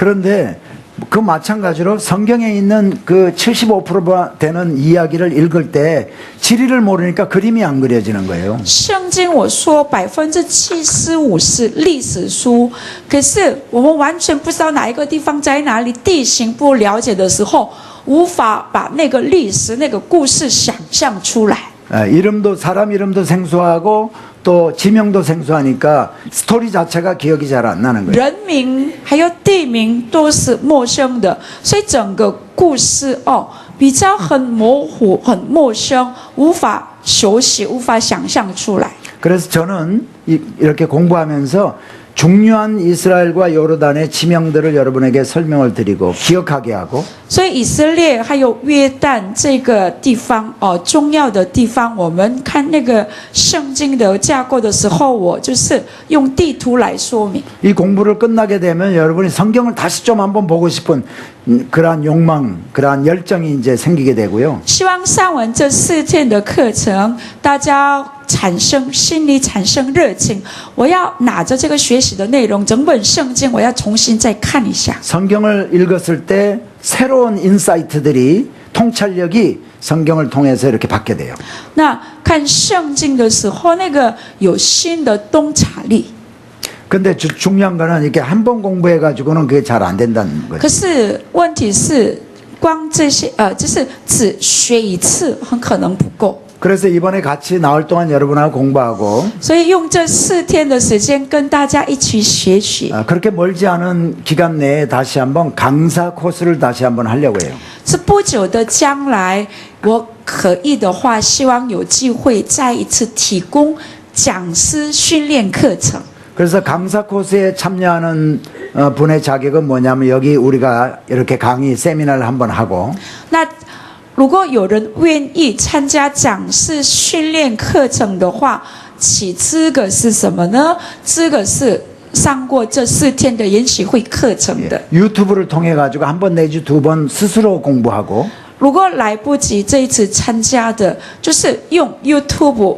그런데 그 마찬가지로 성경에 있는 그 75% 되는 이야기를 읽을 때 지리를 모르니까 그림이 안 그려지는 거예요. 圣经我说75%是历史书，可是我们完全不知道哪一个地方在哪里，地形不了解的时候，无法把那个历史、那个故事想象出来。 이름도 사람 이름도 생소하고 또 지명도 생소하니까 스토리 자체가 기억이 잘 안 나는 거예요. 人名还有地名都是陌生的，所以整个故事比较很模糊、很陌生，无法熟悉、无法想象出来。 그래서 저는 이렇게 공부하면서 중요한 이스라엘과 요르단의 지명들을 여러분에게 설명을 드리고 기억하게 하고 所以以色列还有约旦这个地方重要的地方，我们看那个圣经的架构的时候，我就是用地图来说明。 이 공부를 끝나게 되면 여러분이 성경을 다시 좀 한번 보고 싶은 그러한 욕망, 그러한 열정이 이제 생기게 되고요. 希望上完这4天的课程，大家心里产生热情，我要拿着这个学习的内容，整本圣经我要重新再看一下。 성경을 읽었을 때 새로운 인사이트들이 통찰력이 성경을 통해서 이렇게 받게 돼요. 那看圣经的时候，那个有新的洞察力。 근데 중요한 거는 이렇게 한 번 공부해 가지고는 그게 잘 안 된다는 可 거죠. 是问题是，光这些就是只学一次，很可能不够。 그래서 이번에 같이 나올 동안 여러분하고 공부하고 所以用这4天的时间跟大家一起学习， 그렇게 멀지 않은 기간 내에 다시 한번 강사 코스를 다시 한번 하려고 해요. 是不久的将来，我可以的话，希望有机会再一次提供讲师训练课程。 그래서 강사 코스에 참여하는 분의 자격은 뭐냐면 여기 우리가 이렇게 강의 세미나를 한번 하고 那如果有人愿意参加讲师训练课程的话，其资格是什么呢？资格是上过这4天的研习会课程的。 유튜브를 통해 가지고 한 번 내지 두 번 스스로 공부하고 如果来不及这一次参加的，就是用 YouTube，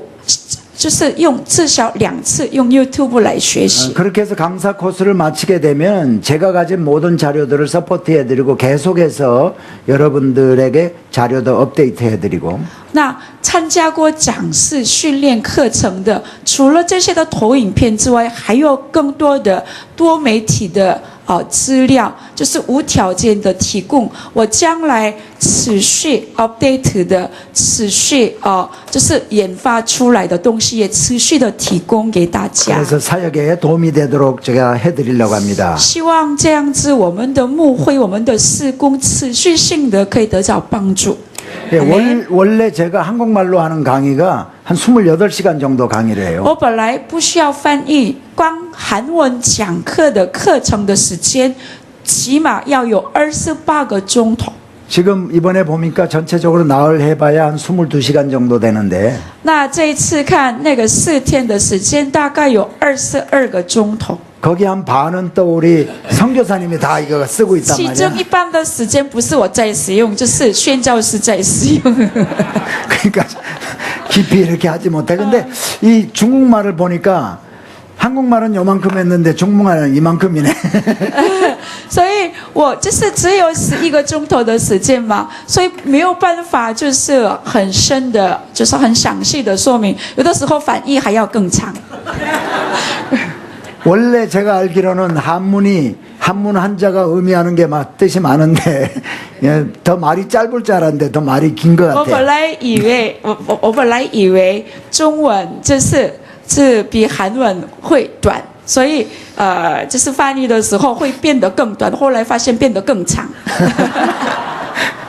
就是用至少2次用 YouTube 来学习。 그렇게 해서 강사 코스를 마치게 되면 제가 가진 모든 자료들을 서포트해드리고 계속해서 여러분들에게 자료도 업데이트해드리고 那参加过讲师训练课程的，除了这些的投影片之外，还有更多的多媒体的资料，就是无条件的提供。我将来持续 update 的，持续就是研发出来的东西，也持续的提供给大家。 그래서 사역에 도움이 되도록 제가 해드리려고 합니다. 希望这样子，我们的牧会、我们的事工持续性的可以得到帮助。 예, 원래 제가 한국말로 하는 강의가 한 28시간 정도 강의를 해요. 我本来不需要翻译，光韩文讲课的课程的时间，起码要有28个钟头。 지금 이번에 보니까 전체적으로 나흘 해봐야 한 22시간 정도 되는데 那这一次看那个4天的时间，大概有22个钟头。 거기 한 반은 또 우리 선교사님이 다 이거 쓰고 있단 其中 말이야. 一半的时间不是我在使用，就是宣教师在使用。 그러니까 깊이 이렇게 하지 못해. 근데 이 중국말을 보니까 한국말은 요만큼 했는데 중국말은 이만큼이네. 所以我就是只有11个钟头的时间嘛，所以没有办法就是很深的，就是很详细的说明。有的时候翻译还要更长。 원래 제가 알기로는 한문 한자가 의미하는 게 뜻이 많은데 예, 더 말이 짧을 줄 알았는데 더 말이 긴 것 我 같아요. 本来以为我本来以为中文是比韩文会短，所以就是翻译的时候会变得更短，后来发现变得更长。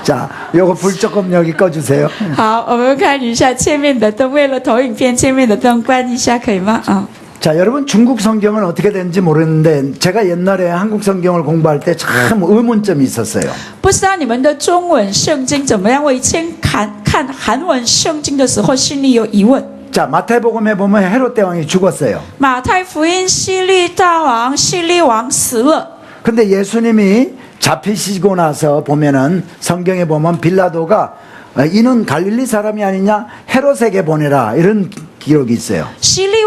자, 요거 불 조금 여기 꺼주세요. 好，我们看一下前面的灯，为了投影片，前面的灯关一下可以吗？啊。 자, 여러분 중국 성경은 어떻게 되는지 모르는데 제가 옛날에 한국 성경을 공부할 때 참 의문점이 있었어요. 不知道你们的中文圣经怎么样？我以前看韩文圣经的时候，心里有疑问。 자, 마태복음에 보면 헤롯 대왕이 죽었어요. 马太福音希律大王、希律王死了， 근데 예수님이 잡히시고 나서 보면은 성경에 보면 빌라도가 이는 갈릴리 사람이 아니냐 헤롯에게 보내라 이런 기록이 있어요. 希律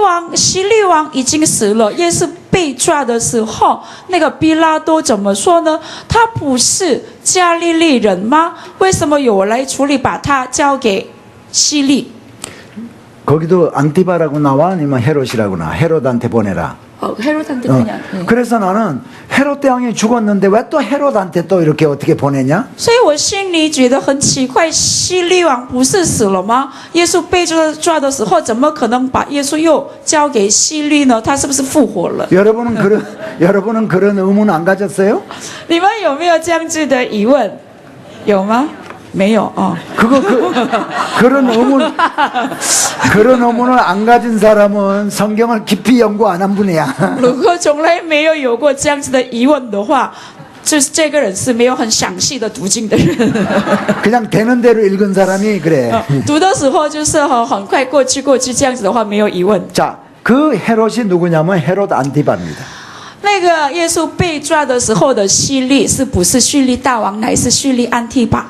王已经死了，耶稣被抓的时候，那个比拉多怎么说呢？他不是加利利人吗？为什么有人来处理，把他交给希律？ 거기도 안티바라고 나와 아니면 헤롯이라고 나와. 헤롯한테 보내라. 헤롯한테 어. 그냥. 네. 그래서 나는 헤롯 대왕이 죽었는데 왜 또 헤롯한테 또 이렇게 어떻게 보내냐? 所以我心里觉得很奇怪，希律王不是死了吗？耶稣被抓的时候，怎么可能把耶稣又交给希律呢？他是不是复活了？ 여러분은 그런 의문 안 가졌어요? 你们有没有这样子的疑问？有吗？没有哦。 그런 의문을 안 가진 사람은 성경을 깊이 연구 안 한 분이야. 如果从来没有过这样子的疑问的话，就是这个人是没有很详细的读经的人。 그냥 되는 대로 읽은 사람이 그래. 读的时候就是很快过去这样子的话没有疑问。 자, 그 헤롯이 누구냐면 헤롯 안티바입니다. 那个耶稣被抓的时候的希律是不是叙利大王，乃是叙利安提帕？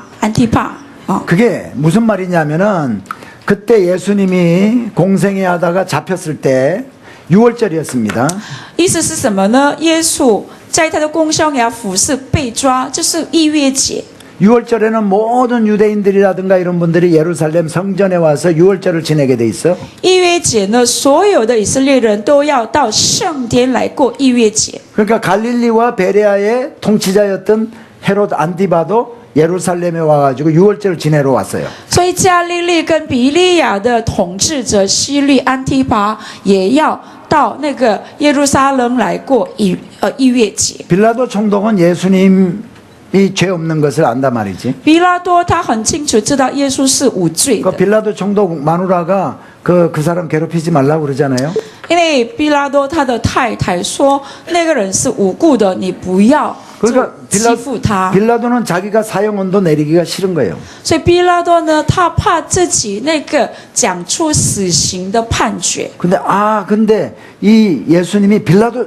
그게 무슨 말이냐면은 그때 예수님이 공생애 하다가 잡혔을 때 6월절이었습니다. 意思是什么呢？耶稣在他的公生涯服侍被抓，就是逾越节。 6월절에는 모든 유대인들이라든가 이런 분들이 예루살렘 성전에 와서 6월절을 지내게 돼 있어. 逾越节呢，所有的以色列人都要到圣殿来过逾越节。 그러니까 갈릴리와 베레아의 통치자였던 헤롯 안티바도 예루살렘에 와가지고 6월절을 지내러 왔어요. 所以加利利跟比利亚的统治者希律安提帕也要到那个耶路撒冷来过逾越节。 빌라도 총독은 예수님이 죄 없는 것을 안단 말이지. 比拉多他很清楚知道耶稣是无罪 그 的， 빌라도 총독 마누라가 그 사람 괴롭히지 말라고 그러잖아요. 因为比拉多他的太太说那个人是无辜的，你不要 그러니까 欺负他。 빌라도는 자기가 사형언도 내리기가 싫은 거예요. 所以比拉多呢，他怕自己那个讲出死刑的判决。 근데 이 예수님이 빌라도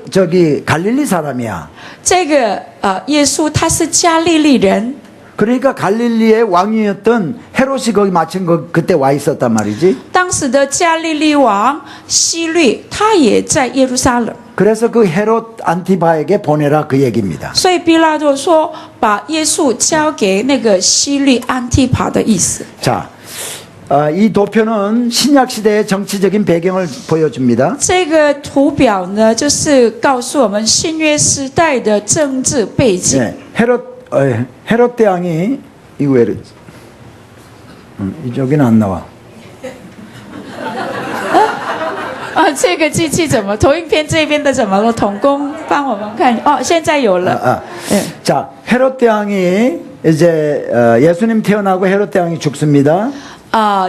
갈릴리 사람이야. 这个耶稣他是加利利人， 그러니까 갈릴리의 왕이었던 헤롯이 거기 마침 그때 와 있었단 말이지. 当时的加利利王希律他也在耶路撒冷， 그래서 그 헤롯 안티바에게 보내라 그 얘기입니다. 所以比拉多说把耶稣交给那个希律安提帕的意思。 자, 이 도표는 신약 시대의 정치적인 배경을 보여줍니다. 这个图表呢，就是告诉我们新约时代的政治背景。 네, 헤롯 대왕이 이거 왜 이러지? 여기는 안 나와. 这个机器怎么投影片这边的怎么了？童工帮我们看哦，现在有了。 자, 헤롯 대왕이 이제 예수님 태어나고 헤롯 대왕이 죽습니다.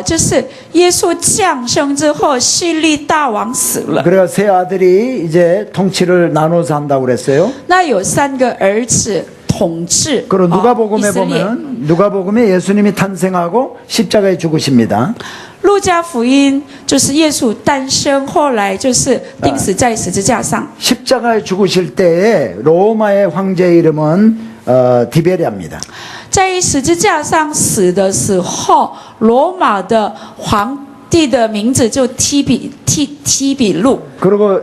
就是耶稣降生之后，希律大王死了。 그래서 세 아들이 이제 통치를 나눠서 한다고 그랬어요. 那有3个儿子统治 그리고 以 누가복음에 色列。 보면 누가복음에 예수님이 탄생하고 십자가에 죽으십니다. 路加福音就是耶稣诞生，后来就是钉死在十字架上。 십자가에 죽으실 때에 로마의 황제 이름은 디베리아입니다. 在十字架上死的时候，罗马的皇帝的名字就提比路。 그리고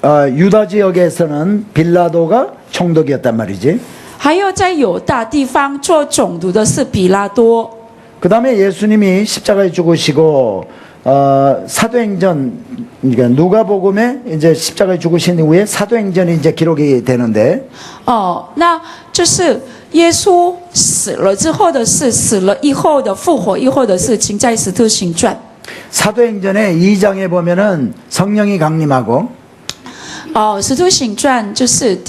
유다 지역에서는 빌라도가 총독이었단 말이지. 还有在犹大地方做总督的是比拉多。 그 다음에 예수님이 십자가에 죽으시고 사도행전 그러니까 누가복음에 이제 십자가에 죽으신 이후에 사도행전이 이제 기록이 되는데 那就是耶稣死了之后的事，死了以后的复活以后的事情，在使徒行传。 사도행전의 2장에 보면은 성령이 강림하고 使徒行传就是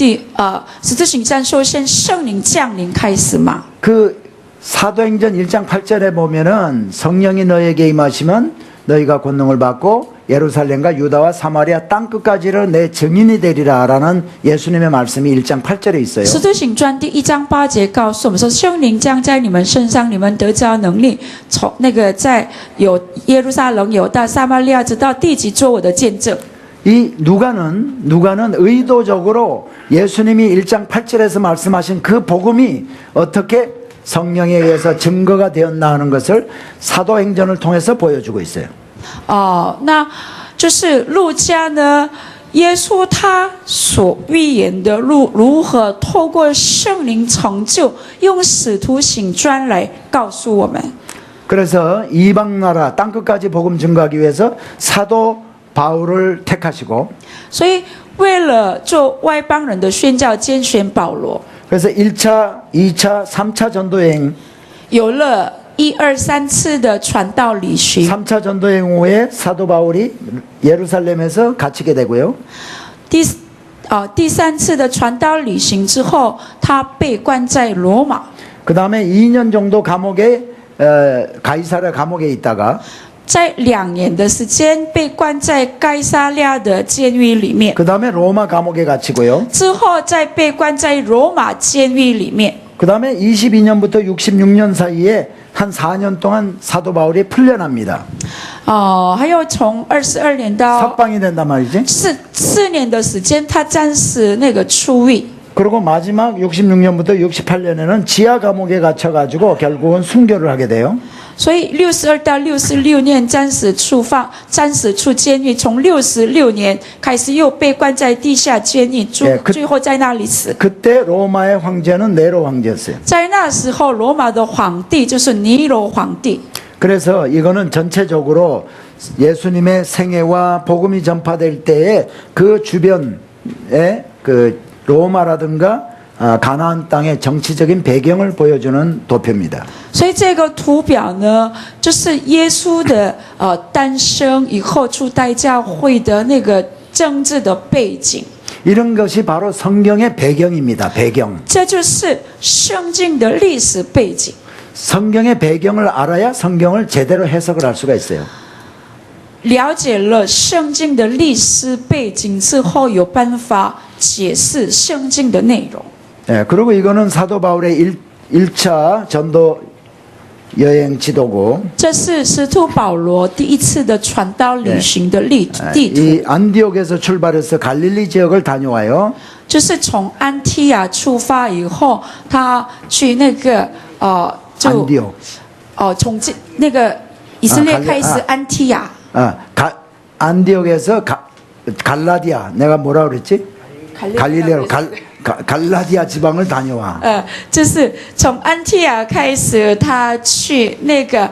使徒行传说先圣灵降临开始嘛。 그 사도행전 1장 8절에 보면은 성령이 너에게 임하시면 너희가 권능을 받고 예루살렘과 유다와 사마리아 땅끝까지를 내 증인이 되리라라는 예수님의 말씀이 1장 8절에 있어요. 使徒行传第1章8节告诉我们说，圣灵将在你们身上，你们得着能力，从那个在耶路撒冷、犹大、撒玛利亚直到地极做我的见证。 이 누가는 의도적으로 예수님이 1장 8절에서 말씀하신 그 복음이 어떻게 성령에 의해서 증거가 되었나 하는 것을 사도행전을 통해서 보여주고 있어요. 那就是路加呢，耶稣他所预言的如何透过圣灵成就，用使徒行传来告诉我们。 그래서 이방 나라 땅끝까지 복음 증거하기 위해서 사도 바울을 택하시고 所以为了做外邦人的宣教，拣选保罗， 그래서 1차, 2차, 3차 전도 여행 有了1、2、3次的传道旅行。 3차 전도 여행 후에 사도 바울이 예루살렘에서 갇히게 되고요. 第3次的传道旅行之后，他被关在罗马。 그 다음에 2년 정도 감옥에 가이사랴 감옥에 있다가 在2年的时间被关在该撒利亚的监狱里面， 그 다음에 로마 감옥에 갇히고요. 之后再被关在罗马监狱里面。 그 다음에 22년부터 66년 사이에 한 4년 동안 사도 바울이 풀려납니다. 还有从22年到 석방이 된단 말이지. 4年的时间，他暂时那个出狱。 그리고 마지막 66년부터 68년에는 지하 감옥에 갇혀가지고 결국은 순교를 하게 돼요. 所以62到66年暂时出放，暂时出监狱，从66年开始又被关在地下监狱，最后在那里死。 그때 로마의 황제는 네로 황제였어요. 在那时候，罗马的皇帝就是尼罗皇帝。 그래서 이거는 전체적으로 예수님의 생애와 복음이 전파될 때에 그 주변에 그 로마라든가 가나안 땅의 정치적인 배경을 보여주는 도표입니다. 所以这个图表呢，就是耶稣的诞生以后初代教会的那个政治的背景。 이런 것이 바로 성경의 배경입니다. 배경. 这就是圣经的历史背景。 성경의 배경을 알아야 성경을 제대로 해석을 할 수가 있어요. 了解了圣经的历史背景之后，有办法解释圣经的内容。 예, 그리고 이거는 사도 바울의 1차 전도 여행 지도고 这是使徒保罗第一次的传道旅行的地图， 이 안디옥에서 출발해서 갈릴리 지역을 다녀와요. 就是从安提亚出发以后，他去那个就 안디옥. 从这那个以色列开始安提亚。 안디옥에서 갈라디아 내가 뭐라 그랬지? 갈릴리로 갈라디아 지방을 다녀와. 就是从安提亚开始，他去那个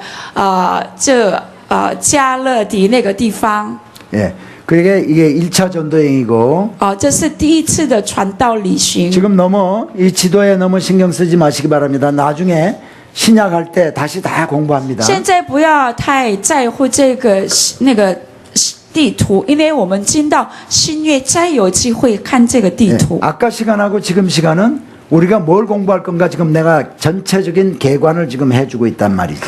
加勒底那个地方。 예. 그게 이게 1차 전도행이고 这是第一次的传道旅行。 지금 너무 이 지도에 너무 신경 쓰지 마시기 바랍니다. 나중에 신약할 때 다시 다 공부합니다. 现在不要太在乎这个那个地图，因为我们进到新约再有机会看这个地图。 아까 시간하고 지금 시간은 우리가 뭘 공부할 건가 지금 내가 전체적인 개관을 지금 해주고 있단 말이지.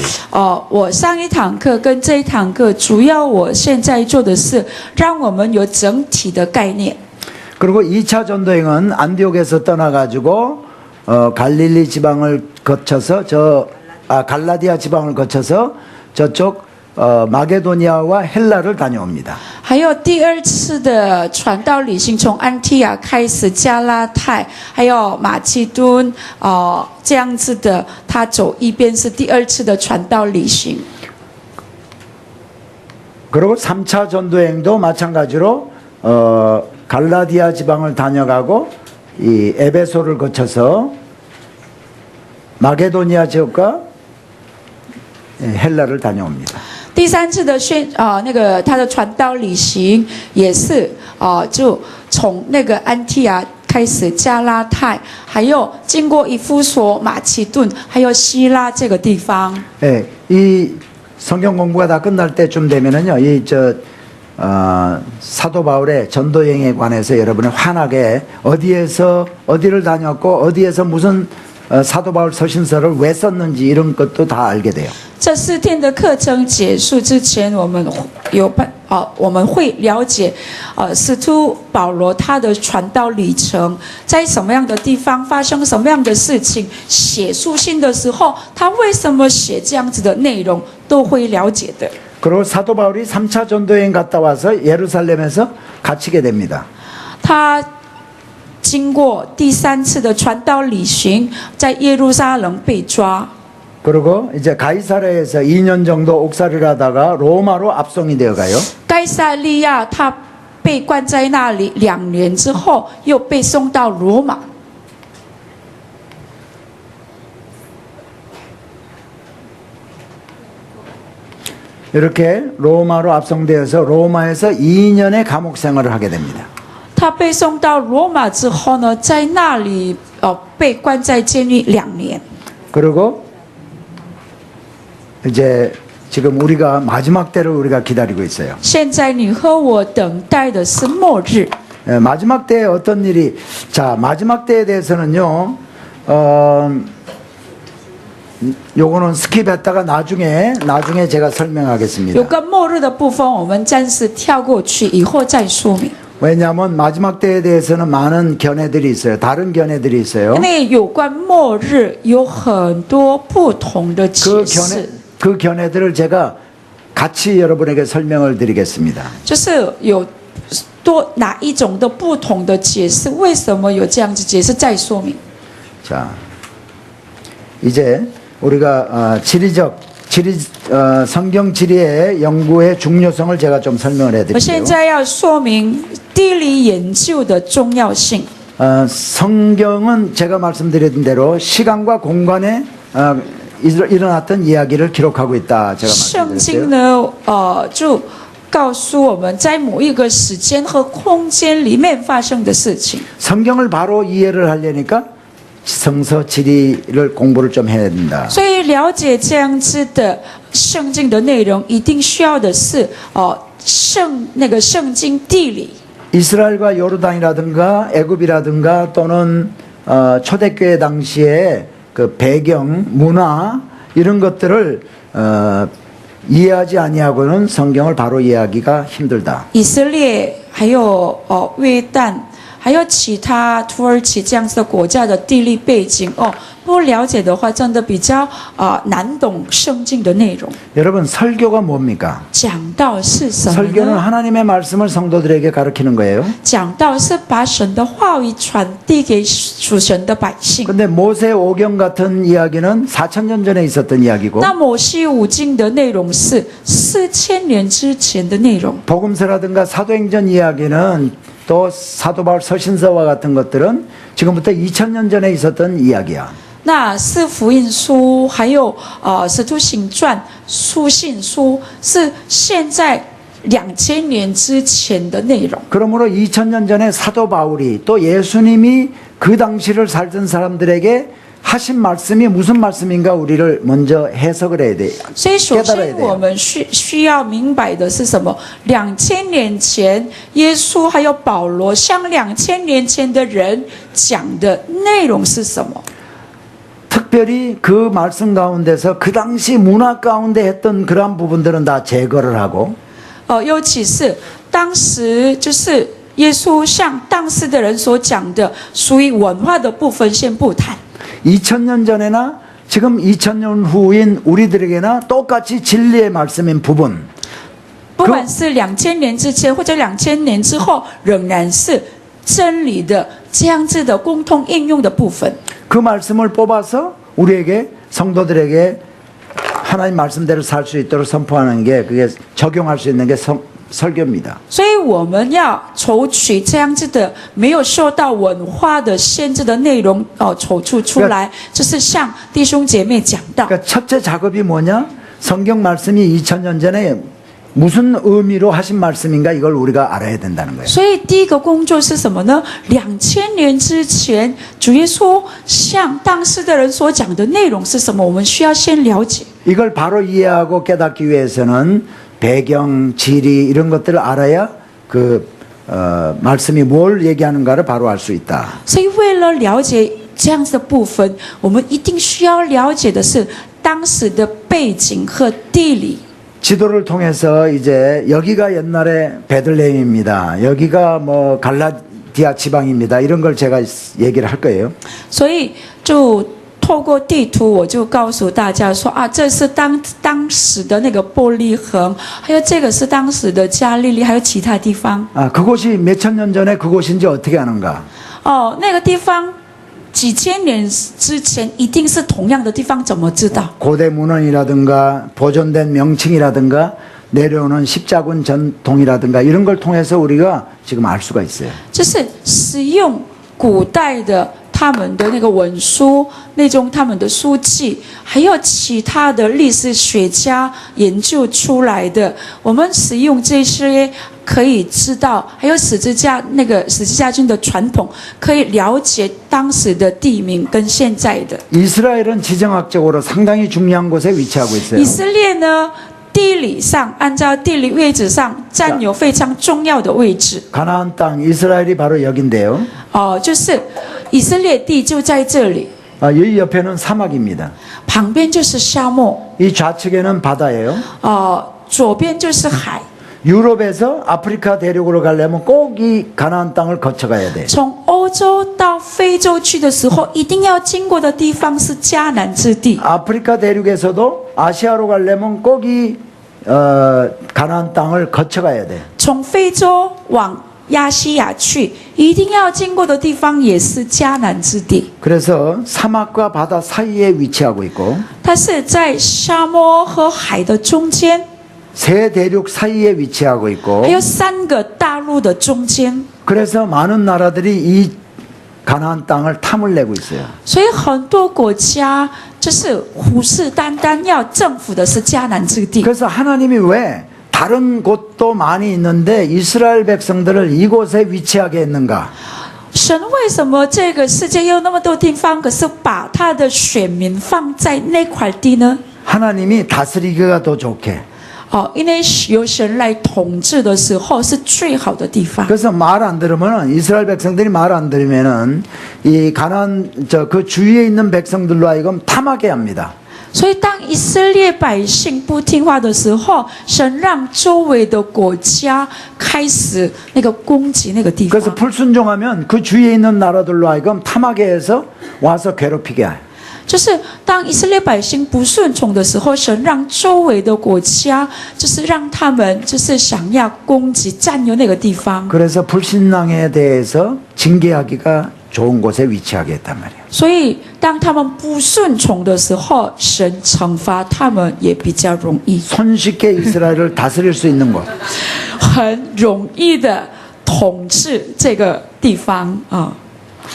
我上一堂课跟这一堂课，主要我现在做的是让我们有整体的概念。 그리고 2차 전도행은 안디옥에서 떠나가지고 갈릴리 지방을 거쳐서 갈라디아 지방을 거쳐서 저쪽 마게도니아와 헬라를 다녀옵니다. 还有第二次的传道旅行，从安提亚开始，加拉太，还有马其顿，这样子的，他走一边是第二次的传道旅行。 그리고 3차 전도행도 마찬가지로 갈라디아 지방을 다녀가고 이 에베소를 거쳐서 마게도니아 지역과 헬라를 다녀옵니다. 第三次的那个他的传道旅行也是就从那个安提亚开始，加拉太，还有经过以弗所、马其顿，还有希腊这个地方。 예, 이 성경 공부가 다 끝날 때쯤 되면은요, 사도 바울의 전도 여행에 관해서 여러분이 환하게 어디에서 어디를 다녔고 어디에서 무슨 사도 바울 서신서를 왜 썼는지 이런 것도 다 알게 돼요. 这4天的课程结束之前，我们会了解使徒保罗他的传道旅程，在什么样的地方发生什么样的事情，写书信的时候他为什么写这样子的内容，都会了解的。 그리고 사도 바울이 3차 전도여행 갔다 와서 예루살렘에서 갇히게 됩니다. 他经过第3次的传道旅行，在耶路撒冷被抓。 그리고 이제 가이사랴에서 2년 정도 옥살이를 하다가 로마로 압송이 되어 가요. 该萨利亚他被关在那里2年之后，又被送到罗马。 이렇게 로마로 압송되어서 로마에서 2년의 감옥 생활을 하게 됩니다. 他被送到罗马之后呢，在那里被关在监狱2年。 그리고 이제 지금 우리가 마지막 때를 우리가 기다리고 있어요. 现在你和我等待的是末日。 마지막 때에 어떤 일이 자 마지막 때에 대해서는요. 요거는 스킵했다가 나중에 제가 설명하겠습니다. 有个末日的部分，我们暂时跳过去，以后再说明。 왜냐하면 마지막 때에 대해서는 많은 견해들이 있어요. 다른 견해들이 있어요. 因为有关末日有很多不同的解释， 그 견해들을 제가 같이 여러분에게 설명을 드리겠습니다. 就是有多哪一种的不同的解释，为什么有这样子解释？再说明。 자, 이제 우리가 성경 지리의 연구의 중요성을 제가 좀 설명을 我现 해드릴게요. 在要说明地理研究的重要性。 성경은 제가 말씀드린 대로 시간과 공간에 일어났던 이야기를 기록하고 있다. 제가 圣经 말씀드렸어요. 呢，就告诉我们在某一个时间和空间里面发生的事情。 성경을 바로 이해를 하려니까 성서 지리를 공부를 좀 해야 된다. 所以了解这样子的圣经的内容，一定需要的是圣经地理。 이스라엘과 요르단이라든가 애굽이라든가 또는 초대교회 당시에 그 배경, 문화 이런 것들을 이해하지 아니하고는 성경을 바로 이해하기가 힘들다. 以色列还有约旦，还有其他土耳其这样子的国家的地理背景不了解的话，真的比较难懂圣经的内容。 여러분 설교가 뭡니까? 讲道是什么 설교는 呢？ 하나님의 말씀을 성도들에게 가르치는 거예요. 讲道是把神的话语传递给属神的百姓。 근데 모세 오경 같은 이야기는 4000년 전에 있었던 이야기고 那摩西五经的内容是4000年之前的内容。 복음서라든가 사도행전 이야기는 또 사도 바울 서신서와 같은 것들은 지금부터 2000년 전에 있었던 이야기야. 那四福音书，还有使徒行传、书信书，是现在2000年之前的内容。 그러므로 2000년 전에 사도 바울이 또 예수님이 그 당시를 살던 사람들에게 하신 말씀이 무슨 말씀인가 우리를 먼저 해석을 해야 돼. 所以，首 깨달아야 先 돼요. 我们需要明白的是什么？2000年前，耶稣还有保罗向2000年前的人讲的内容是什么？ 특별히 그 말씀 가운데서 그 당시 문화 가운데 했던 그러한 부분들은 다 제거를 하고 尤其是当时就是耶稣向当时的人所讲的属于文化的部分，先不谈。 2000년 전에나 지금 2000년 후인 우리들에게나 똑같이 진리의 말씀인 부분 不管是2000年之前或者2000年之后，仍然是真理的这样子的共同应用的部分。 그 말씀을 뽑아서 우리에게 성도들에게 하나님 말씀대로 살 수 있도록 선포하는 게 그게 적용할 수 있는 게 설교입니다. 所以我们要筹取这样子的没有受到文化的限制的内容筹出来，就是向弟兄姐妹讲道。 그러니까 첫째 작업이 뭐냐? 성경 말씀이 2000년 전에 무슨 의미로 하신 말씀인가 이걸 우리가 알아야 된다는 거예요. 所以第一个工作是什么呢？2000年之前，主耶稣向当时的人所讲的内容是什么？我们需要先了解。 이걸 바로 이해하고 깨닫기 위해서는 배경, 지리 이런 것들을 알아야 그 말씀이 뭘 얘기하는가를 바로 알 수 있다. 所以为了了解这样子的部分，我们一定需要了解的是当时的背景和地理。 지도를 통해서 이제 여기가 옛날에 베들레헴입니다. 여기가 뭐 갈라디아 지방입니다. 이런 걸 제가 얘기를 할 거예요. 所以就透过地图，我就告诉大家说这是当时的那个伯利恒，还有这个是当时的加利利，还有其他地方。 그곳이 몇천 년 전에 그곳인지 어떻게 아는가? 那个地方几千年之前一定是同样的地方，怎么知道？ 고대 문헌이라든가 보존된 명칭이라든가 내려오는 십자군 전통이라든가 이런 걸 통해서 우리가 지금 알 수가 있어요. 就是使用古代的他们的那个文书，那种他们的书记，还有其他的历史学家研究出来的，我们使用这些可以知道，还有十字架军的传统，可以了解当时的地名跟现在的。 이스라엘은 지정학적으로 상당히 중요한 곳에 위치하고 있어요. 以色列呢，地理上按照地理位置上占有非常重要的位置。 가나안 땅 이스라엘이 바로 여긴데요. 就是以色列地就在这里， 이 옆에는 사막입니다. 旁边就是沙漠， 이 좌측에는 바다예요. 左边就是海。 유럽에서 아프리카 대륙으로 가려면 꼭 이 가나안 땅을 거쳐가야 돼. 从欧洲到非洲去的时候，一定要经过的地方是迦南之地。 아프리카 대륙에서도 아시아로 가려면 꼭 이 가나안 땅을 거쳐가야 돼. 从非洲往亚细亚去，一定要经过的地方也是迦南之地。 그래서 사막과 바다 사이에 위치하고 있고 它是在沙漠和海的中间， 세 대륙 사이에 위치하고 있고 还有3个大陆的中间。 그래서 많은 나라들이 이 가나안 땅을 탐을 내고 있어요. 所以很多国家就是虎视眈眈，要征服的是迦南之地。 그래서 하나님이 왜 다른 곳도 많이 있는데 이스라엘 백성들을 이곳에 위치하게 했는가? 神为什么这个世界有那么多地方，可是把他的选民放在那块地呢？ 하나님이 다스리기가 더 좋게. 因为由神来统治的时候是最好的地方。 그래서 말 안 들으면은 이스라엘 백성들이 말 안 들으면은 이 가나안 그 주위에 있는 백성들로 하여금 탐하게 합니다. 所以当以色列百姓不听话的时候，神让周围的国家开始那个攻击那个地方。 그래서 불순종하면 그 주위에 있는 나라들로 하여금 탐하게 해서 와서 괴롭히게 해요. 就是当以色列百姓不顺从的时候，神让周围的国家，就是让他们就是想要攻击占有那个地方。 그래서 불신앙에 대해서 징계하기가 좋은 곳에 위치하게 했단 말이에요. 所以当他们不顺从的时候，神惩罚他们也比较容易， 손쉽게 이스라엘을 다스릴 수 있는 곳. 很容易的统治这个地方啊。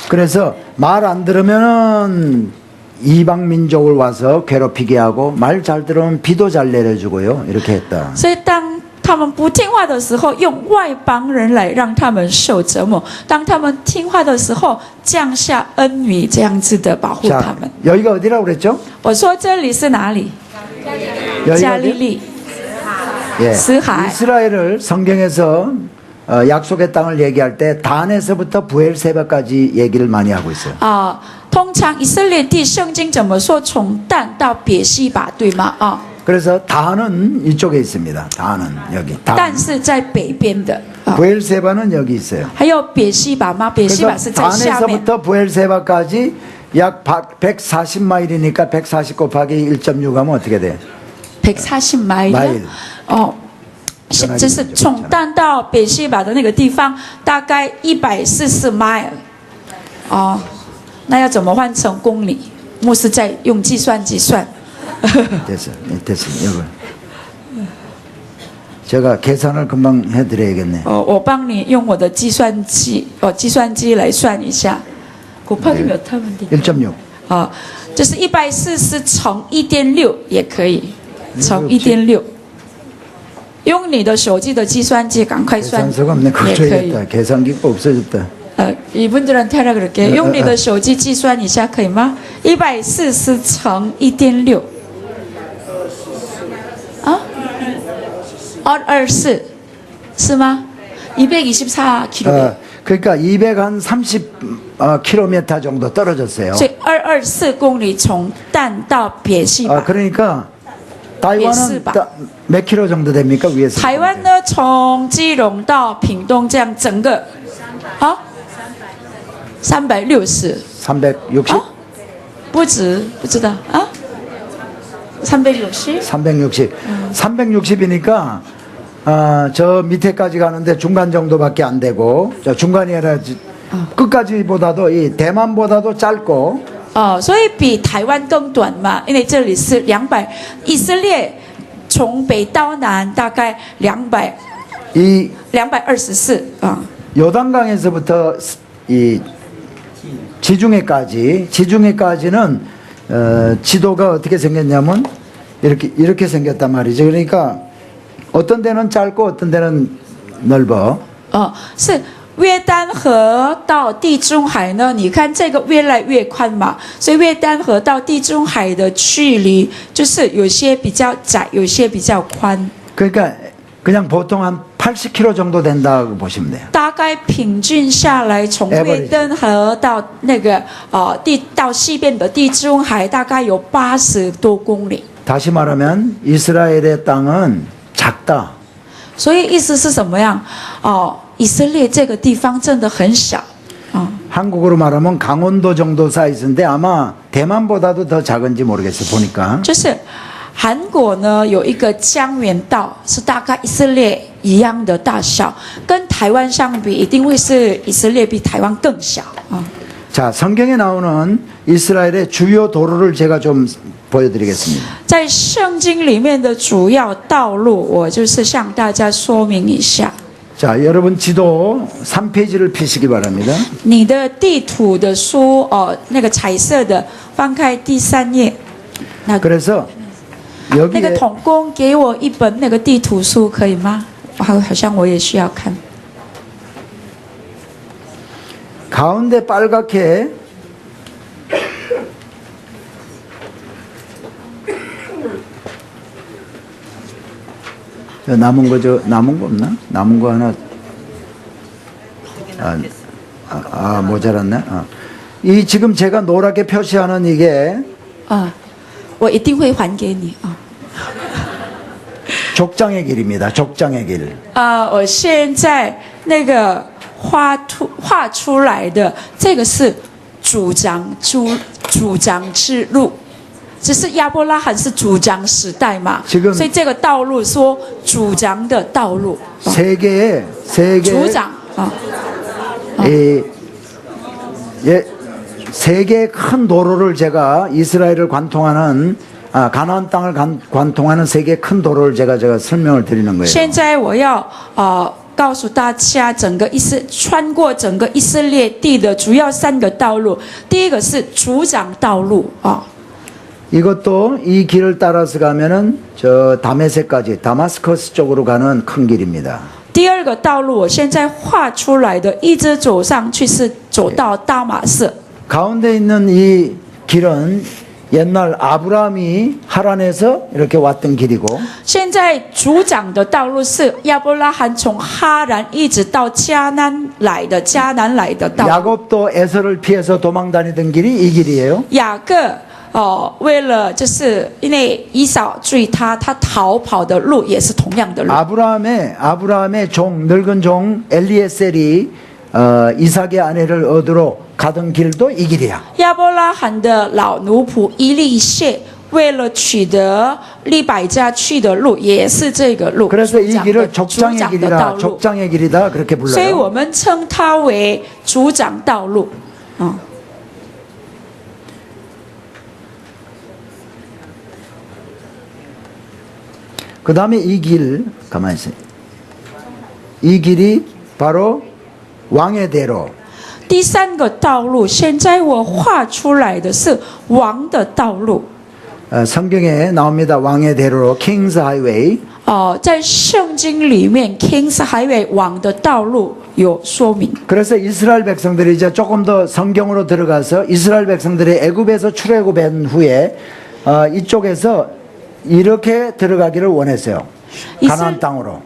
그래서 말 안 들으면은 이방 민족을 와서 괴롭히게 하고 말 잘 들으면 비도 잘 내려주고요. 이렇게 했다. 所以当他们不听话的时候，用外邦人来让他们受折磨；当他们听话的时候，降下恩雨，这样子的保护他 자, 们。 여기가 어디라고 그랬죠? 我说这里是哪里？ 여기가 加利 어디? 利。 예. 스하이. 이스라엘을 성경에서 약속의 땅을 얘기할 때 단에서부터 부엘세바까지 얘기를 많이 하고 있어요. 通常以色列地圣经怎么说？从但到别西把，对吗？ 그래서 단은 이쪽에 있습니다. 단은 여기. 但 단. 是在北边的。 부엘세바는 여기 있어요. 还有别西把吗？别西把是 그래서 在下面。 단에서부터 부엘세바까지 약 140마일이니까 140 곱하기 1.6 하면 어떻게 돼? 140마일。 마일. 这是从但到别西把的那个地方，大概140 mile。那要怎么换成公里？牧师在用计算机算。 됐어. 이거. 제가 계산을 금방 해드려야겠네. 我帮你用我的计算机来算一下。곱하기 몇 하면 돼? 1.6. 就是140乘1.6也可以，乘1.6。用你的手机的计算机赶快算 계산서가 없네. 也可以。 걱정이겠다. 계산기가 없어졌다. 이분들한테 하라 그럴게. 用你的手机计算一下可以吗？140乘1.6。224是吗？224km。 그러니까 230 킬로미터 정도 떨어졌어요. 所以224公里从但到别西把。 그러니까 타이완은 몇 킬로 정도 됩니까? 위에서. 台湾呢，从基隆到屏东这样整个360。 360? 不止，不知道360？ 360. 360이니까 저 밑에까지 가는데 중간 정도밖에 안 되고 저 중간이 아니라 끝까지보다도 이 대만보다도 짧고 所以比台湾更短嘛，因为这里是200，以色列从北到南大概이 224啊。 요단강에서부터 이 지중해까지는 지도가 어떻게 생겼냐면 이렇게 생겼단 말이죠. 그러니까 어떤 데는 짧고 어떤 데는 넓어. 是约旦河到地中海呢？你看这个越来越宽嘛，所以约旦河到地中海的距离就是有些比较窄，有些比较宽。 그러니까 그냥 보통 한 80km 정도 된다고 보시면 돼요. 大概平均下来，从约旦河到那个到西边的地中海，大概有80多公里。 다시 말하면 이스라엘의 땅은 작다. 所以意思是什么样？以色列这个地方真的很小。 한국으로 말하면 강원도 정도 사이즈인데 아마 대만보다도 더 작은지 모르겠어요. 보니까. 就是韩国呢有一个江原道，是大概以色列一样的大小，跟台湾相比，一定会是以色列比台湾更小啊。 자, 성경에 나오는 이스라엘의 주요 도로를 제가 좀 보여드리겠습니다. 在圣经里面的主要道路，我就是向大家说明一下。 자, 여러분 지도 3페이지를 펴시기 바랍니다. 你的地图的书那个彩色的，翻开第3页。 그래서 那个 여기에 童工给我一本那个地图书可以吗？好像我也需要看。 가운데 빨갛게 남은 거 남은 거 없나? 남은 거 하나 모자랐네. 이 지금 제가 노랗게 표시하는 이게 我一定会还给你啊。 족장의 길입니다. 족장의 길. 我现在那个画出来的这个是主张之路，只是亚伯拉罕是主张时代嘛，所以这个道路说主张的道路。 세 개의 主长啊， 세 개의 큰 도로를 제가 이스라엘을 관통하는 가나안 땅을 관통하는 세 개의 큰 도로를 제가 설명을 드리는 거예요. 现在我要告诉大家，穿过整个以色列地的主要3个道路。第一个是族长道路啊。 이것도 이 길을 따라서 가면은 저 다메섹까지 다마스커스 쪽으로 가는 큰 길입니다. 第二个道路，我现在画出来的，一直走上去是走到大马色。 가운데 있는 이 길은 옛날 아브라함이 하란에서 이렇게 왔던 길이고 现在族长的道路是亚伯拉罕从哈兰一直到迦南来的道路。 야곱도 에서를 피해서 도망 다니던 길이 이 길이에요. 雅各为了就是因为以扫追他逃跑的路也是同样的路。 아브라함의 종 늙은 종 엘리에셀이 이삭의 아내를 얻으러 가던 길도 이 길이야. 亚伯拉罕的老奴仆以利谢为了取得利百加去的路也是这个路。 그래서 이 길을 族长 족장의 的道 길이라 路， 족장의 길이다 그렇게 所以我 불러요. 们称它为族长道路。 그 다음에 이 길 가만히 있어요. 이 길이 바로 왕의 대로. 第3个道路，现在我画出来的是王的道路。 성경에 나옵니다. 왕의 대로로 King's Highway. 在圣经里面 King's Highway 王的道路有说明。 그래서 이스라엘 백성들이 이제 조금 더 성경으로 들어가서 이스라엘 백성들이 애굽에서 출애굽한 후에 이쪽에서 이렇게 들어가기를 원했어요. 가나안 땅으로.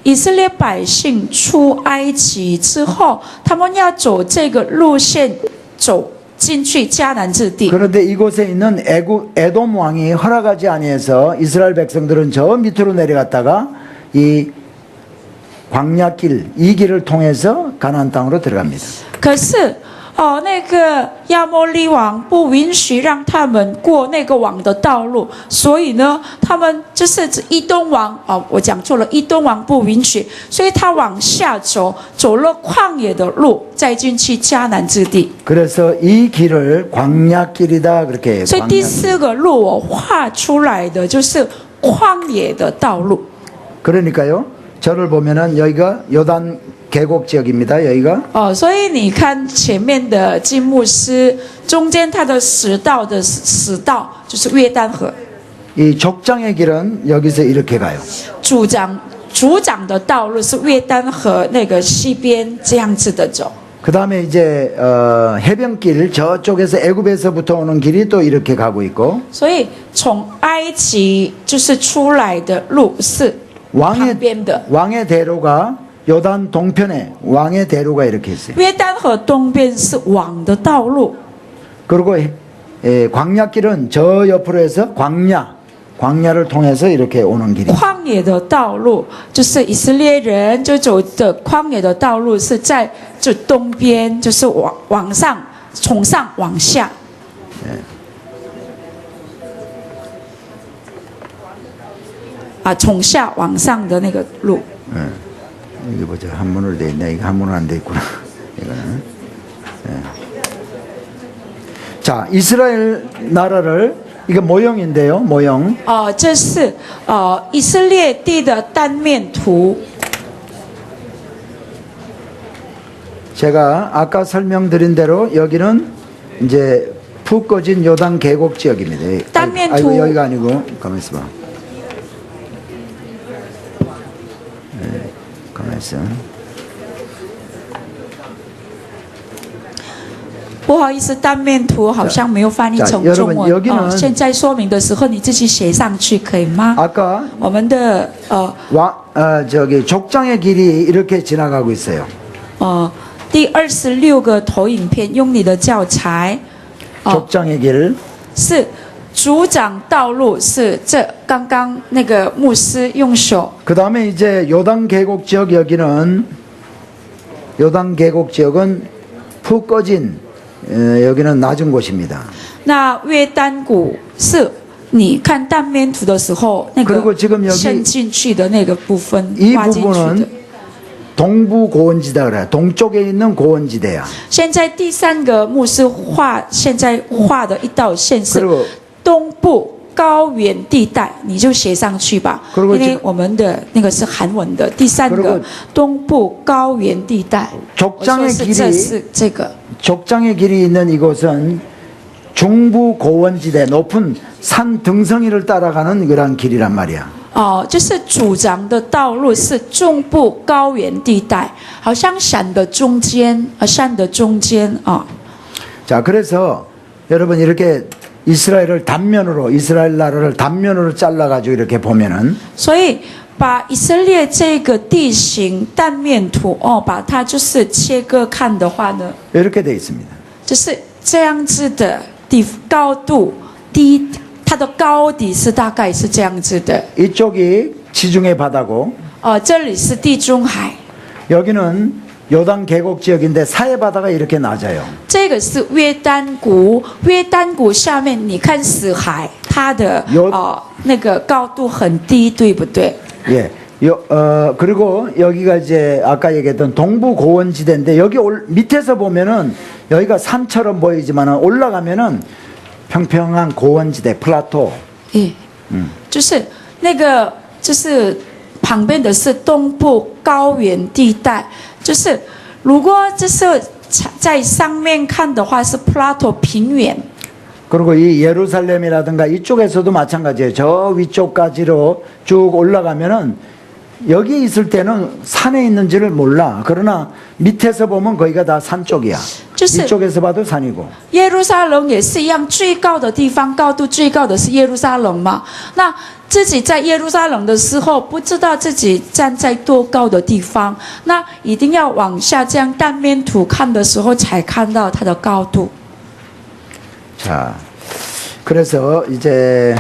以色列百姓出埃及之后，他们要走这个路线，走进去迦南之地。 그런데 이곳에 있는 에돔 왕이 허락하지 아니해서 이스라엘 백성들은 저 밑으로 내려갔다가 이 광야길 이 길을 통해서 가나안 땅으로 들어갑니다. 可是那个亚摩利王不允许让他们过那个王的道路，所以呢，他们就是以东王我讲错了，以东王不允许，所以他往下走，走了旷野的路，再进去迦南之地。 그래서 이 길을 광야길이다 그렇게. 所以第四个路我画出来的就是旷野的道路。 그러니까요. 저를 보면은 여기가 요단 계곡 지역입니다. 여기가. 所以你看前面的金牧师，中间他的死道就是约旦河。 이 족장의 길은 여기서 이렇게 가요. 主长的道路是约旦河那个西边这样子的走。 그 다음에 이제 해변길 저쪽에서 애굽에서부터 오는 길이 또 이렇게 가고 있고. 所以从埃及就是出来的路是旁边的。 왕의 대로가 요단 동편에 왕의 대로가 이렇게 있어요. 约旦河东边是王的道路。 그리고 광야길은 저 옆으로 해서 광야를 통해서 이렇게 오는 길이. 旷野的道路就是以色列人就走的旷野的道路是在就东边，就是往上，从上往下。 从下往上的那个路。 이게 보자. 한문으로 돼 있네. 이거 한문으로 안 돼 있구나. 이거는. 자, 이스라엘 나라를 이게 모형인데요. 모형. 这是以色列地的单面图。 제가 아까 설명드린 대로 여기는 이제 푹 꺼진 요단 계곡 지역입니다. 땅면 아이고, 두- 여기가 아니고 가만 있어봐. 가만 있어. 不好意思，单面图好像没有翻译成中文。 여러분, 现在说明的时候你自己写上去可以吗？ 아까 我们的저기 족장의 길이 이렇게 지나가고 있어요. 第26个投影片，用你的教材， 족장의 길. 是主长道路，是这刚刚那个牧师用手。 그 다음에 이제 요단 계곡 지역 요단 계곡 지역은 푹 꺼진 여기는 낮은 곳입니다. 那约丹谷是你看单面图的时候，那 그리고 个 지금 여기 伸进去的那个部分， 이 挖进去的 부분은 。 동부 고원지다 그래. 동쪽에 있는 고원지대야. 现在第三个牧师现在画的一道线是 그리고 东部高原地带，你就写上去吧， 그리고 因为我们的那个是韩文的。第三 그리고 个东部高原地带，我说 족장의 是 길이 这是这个。 족장의 길이 있는 이곳은 중부 고원지대 높은 산 등성이를 따라가는 그런 길이란 말이야. 就是主长的道路是中部高原地带，好像山的中间，山的中间啊。 자, 그래서 여러분 이렇게 이스라엘 나라를 단면으로 잘라가지고 이렇게 보면은 所以把以色列这个地形断面图把它就是切割看的话呢， 이렇게 돼 있습니다. 就是这样子的高度它的高底是大概是这样子的。 이쪽이 지중해 바다고 这里是地中海， 여기는 요단 계곡 지역인데 사해 바다가 이렇게 낮아요. 这个是约旦谷，约旦谷下面你看死海，它的那个高度很低，对不对？ 예. 그리고 여기가 이제 아까 얘기했던 동부 고원지대인데 여기 밑에서 보면은 여기가 산처럼 보이지만 올라가면은 평평한 고원지대 플라토. 就是那个就是旁边的是东部高原地带，就是如果就是在上面看的话是 plateau 平原。 그리고 이 예루살렘이라든가 이쪽에서도 마찬가지예요. 저 위쪽까지로 쭉 올라가면은 여기 있을 때는 산에 있는지를 몰라. 그러나 밑에서 보면 거기가 다 산 쪽이야. 이쪽에서 봐도 산이고. 耶路撒冷也是一样，最高的地方，高度最高的是耶路撒冷嘛。那自己在耶路撒冷的时候，不知道自己站在多高的地方，那一定要往下这样单面图看的时候，才看到它的高度。 자, 그래서 이제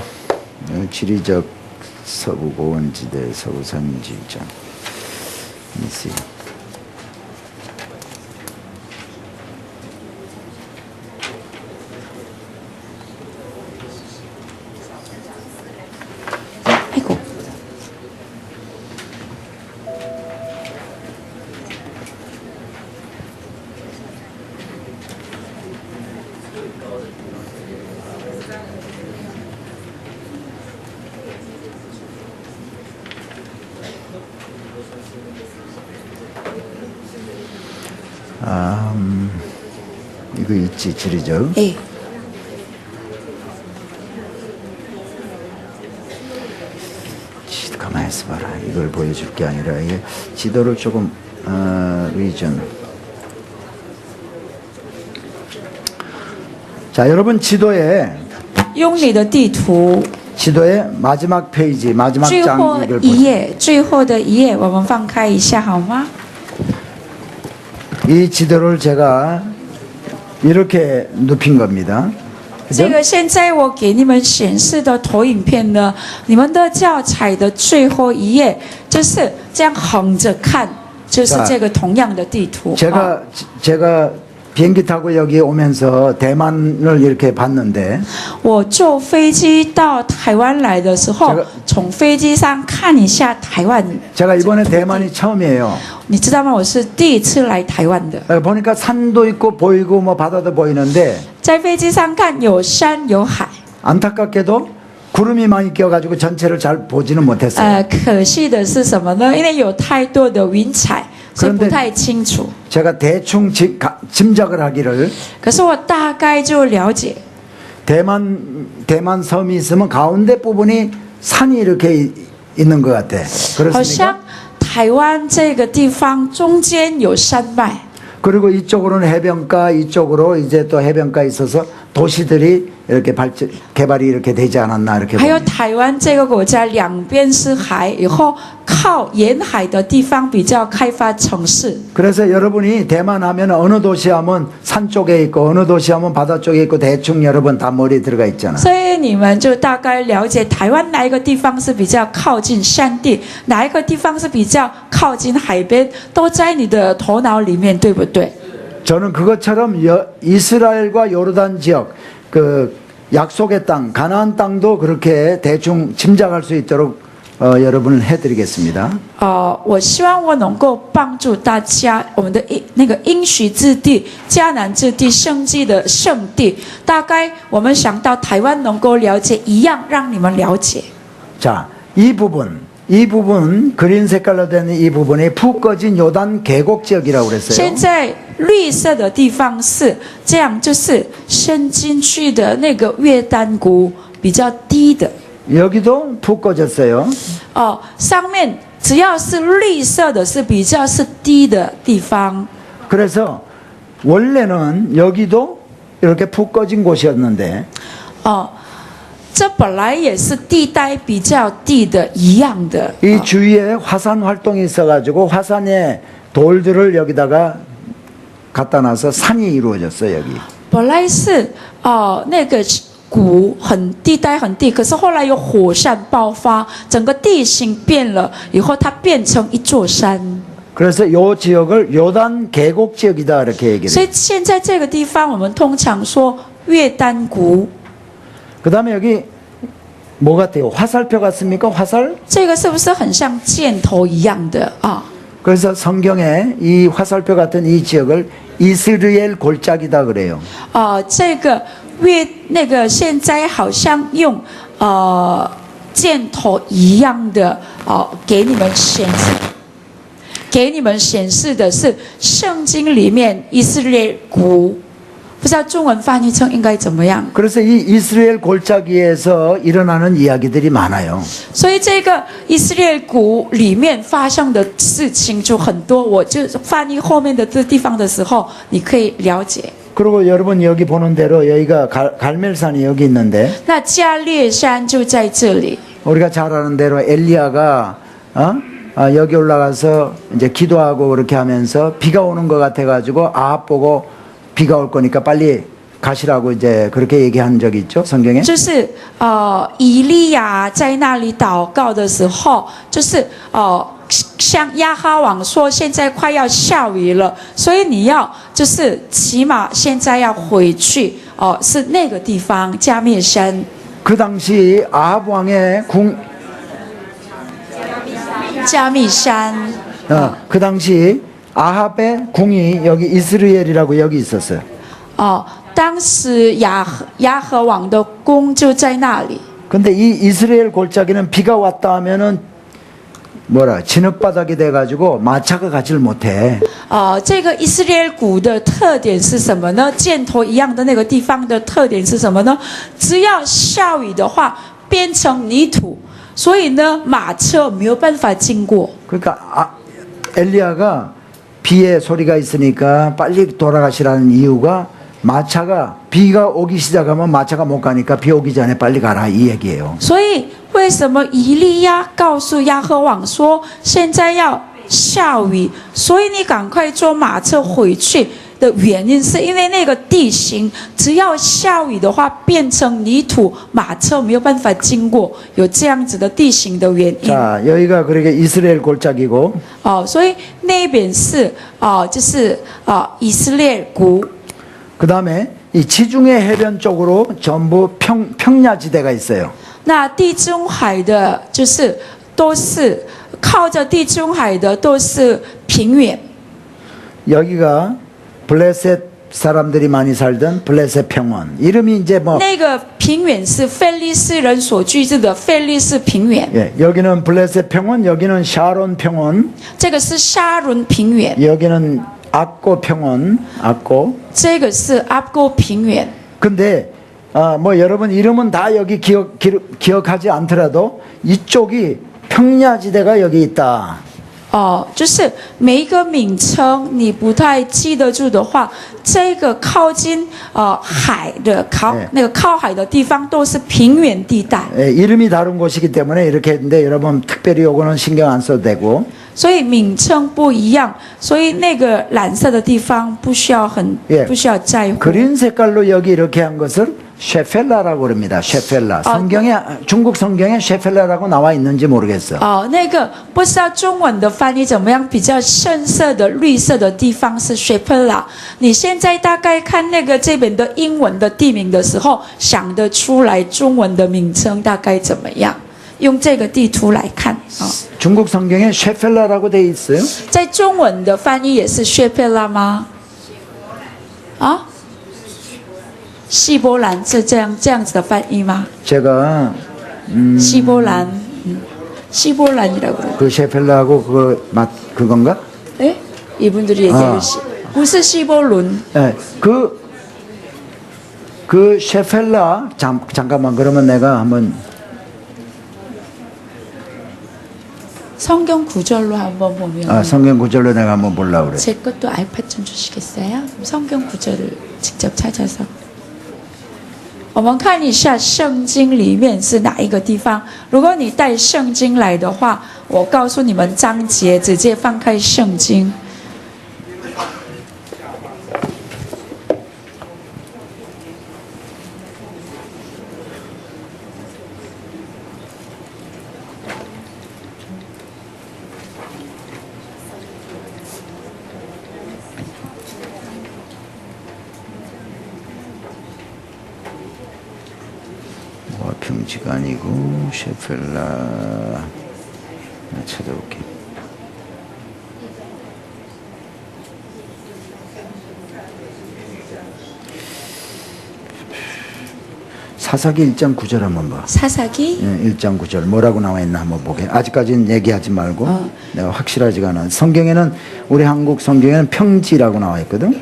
지리적 서부 고원지대 서부 산지장. 아이고. 이거 있지, 지리죠. 예. 가만히 있어봐라. 이걸 보여줄 게 아니라 이게 지도를 조금 리전. 자, 여러분 지도에 用你的地图， 지도의 마지막 페이지, 마지막 最 장 后 이걸 一 보세요. 页，最后的一页，我们放开一下好吗？ 이 지도를 제가 이렇게 눕힌 겁니다. 这 그죠? 个现在我给你们显示的投影片呢，你们的教材的最后一页就是这样横着看，就是这个同样的地图。 제가 비행기 타고 여기 오면서 대만을 이렇게 봤는데 我坐飞机到台湾来的时候 제가 ，从飞机上看一下台湾。 제가 이번에 대만이 처음이에요. 你知道吗？我是第一次来台湾的。 보니까 산도 있고 보이고 뭐 바다도 보이는데 在飞机上看有山有海， 안타깝게도 구름이 많이 껴가지고 전체를 잘 보지는 못했어요. 可惜的是什么呢？因为有太多的云彩，所以不太清楚。 제가 대충 짐작을 하기를 可是我大概就了解， 대만 섬이 있으면 가운데 부분이 산이 이렇게 있는 것 같아. 好像 그렇습니까? 台湾这个地方中间有山脉， 그리고 이쪽으로는 해변가, 이쪽으로 이제 또 해변가 있어서 도시들이 이렇게 개발이 이렇게 되지 않았나 이렇게 还有 봅니다. 台湾这个国家两边是海，以后靠沿海的地方比较开发城市。 그래서 여러분이 대만 하면 어느 도시 하면 산 쪽에 있고 어느 도시 하면 바다 쪽에 있고 대충 여러분 다 머리에 들어가 있잖아. 所以你们就大概了解台湾哪一个地方是比较靠近山地，哪一个地方是比较靠近海边，都在你的头脑里面，对不对？ 저는 그것처럼 이스라엘과 요르단 지역 그 약속의 땅 가나안 땅도 그렇게 대충 짐작할 수 있도록 여러분을 해드리겠습니다. 我希望我能够帮助大家，我们的那个应许之地、迦南之地、圣地的圣地，大概我们想到台湾能够了解一样，让你们了解。 자, 이 부분 그린 색깔로 된 이 부분이 푹 꺼진 요단 계곡 지역이라고 그랬어요. 现在绿色的地方是这样，就是伸进去的那个约旦谷比较低的。 여기도 푹 꺼졌어요. 上面只要是绿色的，是比较是低的地方。 그래서 원래는 여기도 이렇게 푹 꺼진 곳이었는데 这本来也是地带比较低的一样的。 이 주위에 화산 활동이 있어가지고 화산의 돌들을 여기다가 갖다 놔서 산이 이루어졌어요. 여기. 本来是那个谷地带很低，可是后来有火山爆发，整个地形变了，以后它变成一座山。 그래서 요 지역을 요단 계곡 지역이다 이렇게 얘기를 所 해요. 以现在这个地方，我们通常说约旦谷。 그다음에 여기 뭐 같아요? 화살표 같습니까? 화살? 这个是不是很像箭头一样的啊？ 그래서 성경에 이 화살표 같은 이 지역을 이스라엘 골짜기다 그래요. 这个那个现在好像用箭头一样的给你们显示的是圣经里面以色列谷，不知道中文翻译成应该怎么样？ 그래서 이 이스라엘 골짜기에서 일어나는 이야기들이 많아요. 所以这个以色列谷里面发生的事情就很多，我就翻译后面的这地方的时候，你可以了解。 그리고 여러분 여기 보는 대로 여기가 갈멜산이 여기 있는데 那加列山就在这里。 우리가 잘 아는 대로 엘리야가 여기 올라가서 이제 기도하고 그렇게 하면서 비가 오는 것 같아가지고 아합 보고 비가 올 거니까 빨리 가시라고 이제 그렇게 얘기한 적이 있죠 성경에. 就是以利亚在那里祷告的时候，就是向亚哈王说，现在快要下雨了，所以你要就是起码现在要回去是那个地方加灭山。 그 당시 아합 왕의 加密山。 그 당시 아합의 궁이 여기 이스라엘이라고 여기 있었어요. 当时亚和王的宫就在那里。 근데 이 이스라엘 골짜기는 비가 왔다 하면은 진흙바닥이 돼가지고 마차가 가지를 못해. 这个以色列谷的特点是什么呢？箭头一样的那个地方的特点是什么呢？只要下雨的话，变成泥土，所以呢，马车没有办法经过。 그러니까 엘리야가 비의 소리가 있으니까 빨리 돌아가시라는 이유가 마차가 비가 오기 시작하면 마차가 못 가니까 비 오기 전에 빨리 가라 이 얘기예요. 所以为什么以利亚告诉亚和王说现在要下雨，所以你赶快坐马车回去的原因，是因为那个地形只要下雨的话变成泥土，马车没有办法经过，有这样子的地形的原因。 자, 여기가 그렇게 이스라엘 골짜기고 所以那边是就是以色列谷。 그 다음에 이 지중해 해변 쪽으로 전부 평야지대가 있어요. 那地中海的都是靠着地中海的都是平原。 여기가 블레셋 사람들이 많이 살던 블레셋 평원. 이름이 이제 那个平原是非利士人所居住的非利士平原。 예, 여기는 블레셋 평원, 여기는 샤론 평원, 这个是沙伦平原， 여기는 악고 평원, 악고. 这个是阿哥平原。 근데 여러분 이름은 다 여기 기억하지 않더라도 이쪽이 평야지대가 여기 있다. 就是每一个名称你不太记得住的话，这个靠近海的那个靠海的地方都是平原地带。 예, 이름이 다른 곳이기 때문에 이렇게 했는데 여러분 특별히 요거는 신경 안 써도 되고. 所以名称不一样，所以那个蓝色的地方不需要在乎。 그린 색깔로 여기 이렇게 한 것을 쉐펠라라고 그럽니다. 쉐펠라. 성경에 중국 성경에 쉐펠라라고 나와 있는지 모르겠어. 那个不知道中文的翻译怎么样，比较深色的绿色的地方是 Shepela。你现在大概看那个这边的英文的地名的时候，想得出来中文的名称大概怎么样？用这个地图来看啊。 중국 성경에 쉐펠라라고 돼 있어요? 在中文的翻译也是 Shepela 吗？希伯兰是这样子的翻译吗？ 제가 希伯兰，希伯兰이라고 그래요. 그 쉐펠라하고 그건가? 네? 이분들이 얘기하듯이. 不是希伯伦. 네, 그 쉐펠라 잠깐만 그러면 내가 한번 성경 구절로 한번 보면 성경 구절로 내가 한번 보려고 그래. 제 것도 아이팟 좀 주시겠어요? 성경 구절을 직접 찾아서 我们看一下圣经里面是哪一个地方。如果你带圣经来的话，我告诉你们章节，直接翻开圣经。 평지가 아니고 쉐펠라 찾아볼게. 사사기 1장 9절 한번 봐. 사사기 1장 9절 뭐라고 나와 있나 한번 보게. 아직까지는 얘기하지 말고 내가 확실하지가 않아. 성경에는 우리 한국 성경에는 평지라고 나와 있거든.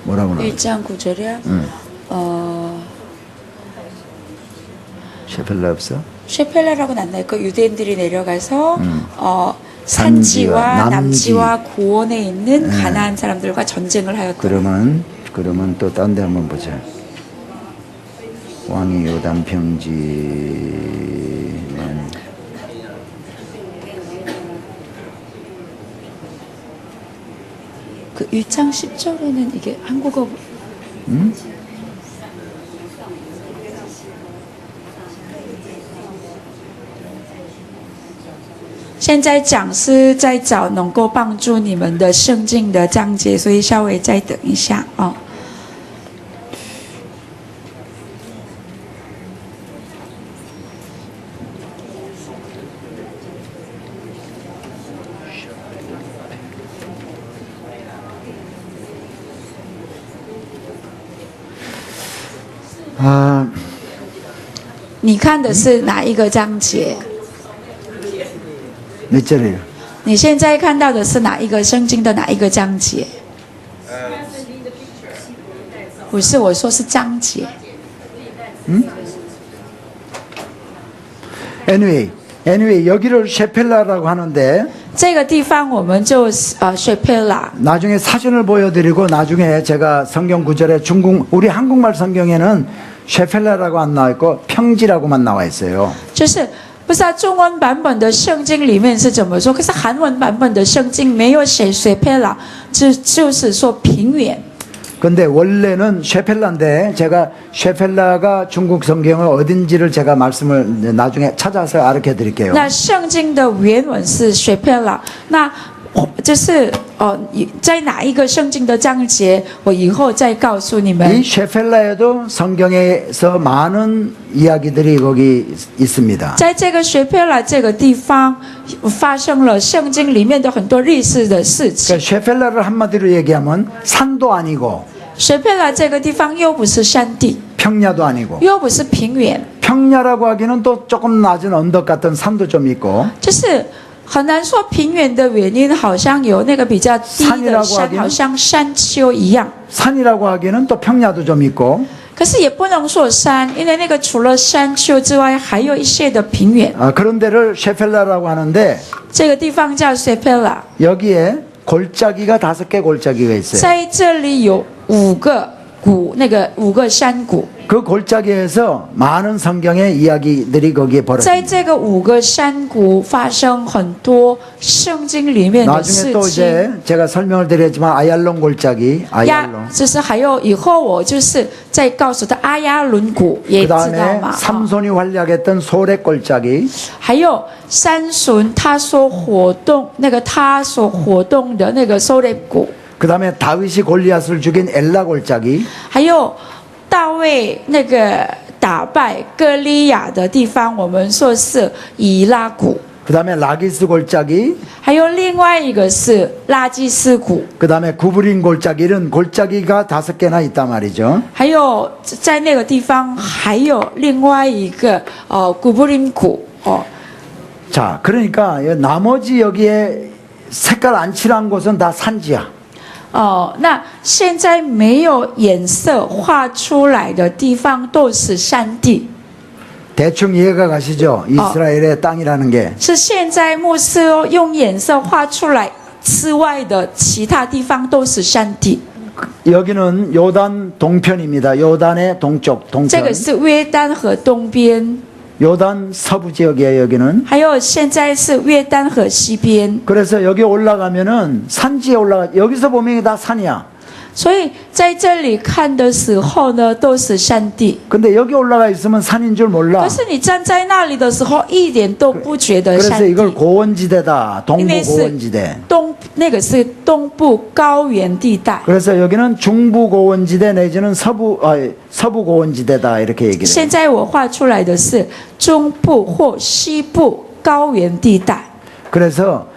뭐라고 나와? 1장 9절이야? 쉐펠라 없어? 쉐펠라라고는 안 나있고 유대인들이 내려가서 산지와 남지와 고원에 있는 가나안 사람들과 전쟁을 하였더라. 그러면 또 딴 데 한번 보자. 왕이 요단 평지는 그 1장 10절에는 이게 한국어 现在讲师在找能够帮助你们的圣经的章节，所以稍微再等一下啊。 어. 아, 你看的是哪一个章节？ 몇 절이에요? 你现在看到的是哪一个圣经的哪一个章节？不是，我说是章节。 anyway 여기를 셰펠라라고 하는데 这个地方我们就쉐펠라。 나중에 사진을 보여드리고 나중에 제가 성경 구절에 우리 한국말 성경에는 셰펠라라고 안 나와 있고 평지라고만 나와 있어요. 就是不知道中文版本的圣经里面是怎么说，可是韩文版本的圣经没有写쉐펠라，就是说平原。 근데 원래는 셰펠라인데 제가 셰펠라가 중국 성경을 어딘지를 제가 말씀을 나중에 찾아서 알려 드릴게요. 那圣经的原文是쉐펠라，那就是在哪一个圣经的章节，我以后再告诉你们。 이 셰펠라에도 성경에서 많은 이야기들이 거기 있습니다. 在这个쉐펠라这个地方发生了圣经里面的很多历史的事情。 그러니까 셰펠라를 한마디로 얘기하면 산도 아니고 쉐펠라这个地方又不是山地， 평야도 아니고 又不是平原， 평야라고 하기는 또 조금 낮은 언덕 같은 산도 좀 있고 就是很难说平原的原因，好像有那个比较低的山，好像山丘一样。 산이라고 하기는 또 평야도 좀 있고 可是也不能说山，因为那个除了山丘之外，还有一些的平原。 그런 데를 셰펠라라고 하는데 这个地方叫쉐펠라， 여기에 골짜기가 5개 골짜기가 있어요. 在这里有5个谷，那个5个山谷。 그 골짜기에서 많은 성경의 이야기들이 거기에 在 벌어집니다. 这个5个山谷发生很多圣经里面的 나중에 事 또 情。 이제 제가 설명을 드렸지만 아얄론 골짜기, 亚 아얄론. 就是还有以后我就是再告诉他阿亚伦谷也 그 知道 다음에 嘛， 삼손이 활약했던 소렉 골짜기, 还有山神他所活动那个他所活动的那个狩猎谷， 그 다음에 다윗이 골리앗을 죽인 엘라 골짜기, 还有大卫那个打败歌利亚的地方，我们说是以拉谷， 그 다음에 라기스 골짜기, 还有另外一个是拉基斯谷， 그 다음에 구브린 골짜기, 이런 골짜기가 5개나 있단 말이죠. 还有在那个地方还有另外一个古布林谷哦。 자, 그러니까 나머지 여기에 색깔 안 칠한 곳은 다 산지야. 那现在没有颜色画出来的地方都是山地。 대충 이해가 가시죠? 이스라엘의 땅이라는 게. 是现在牧师用颜色画出来之外的其他地方都是山地。 여기는 요단 동편입니다. 요단의 동쪽, 这 동편. 个是约旦河东边， 요단 서부 지역이에요, 여기는. 还有现在是约旦河西边。 그래서 여기 올라가면은 산지에 여기서 보면 다 산이야. 所以在这里看的时候呢，都是山地。 근데 여기 올라가 있으면 산인 줄 몰라. 可是你站在那里的时候，一点都不觉得 그래서 山 이걸 地。 고원지대다. 동부 이메스. 고원지대. 那个是东部高原地带。 그래서 여기는 중부 고원지대 내지는 서부 고원지대다 이렇게 얘기를 해요. 现在我画出来的是中部或西部高原地带。 그래서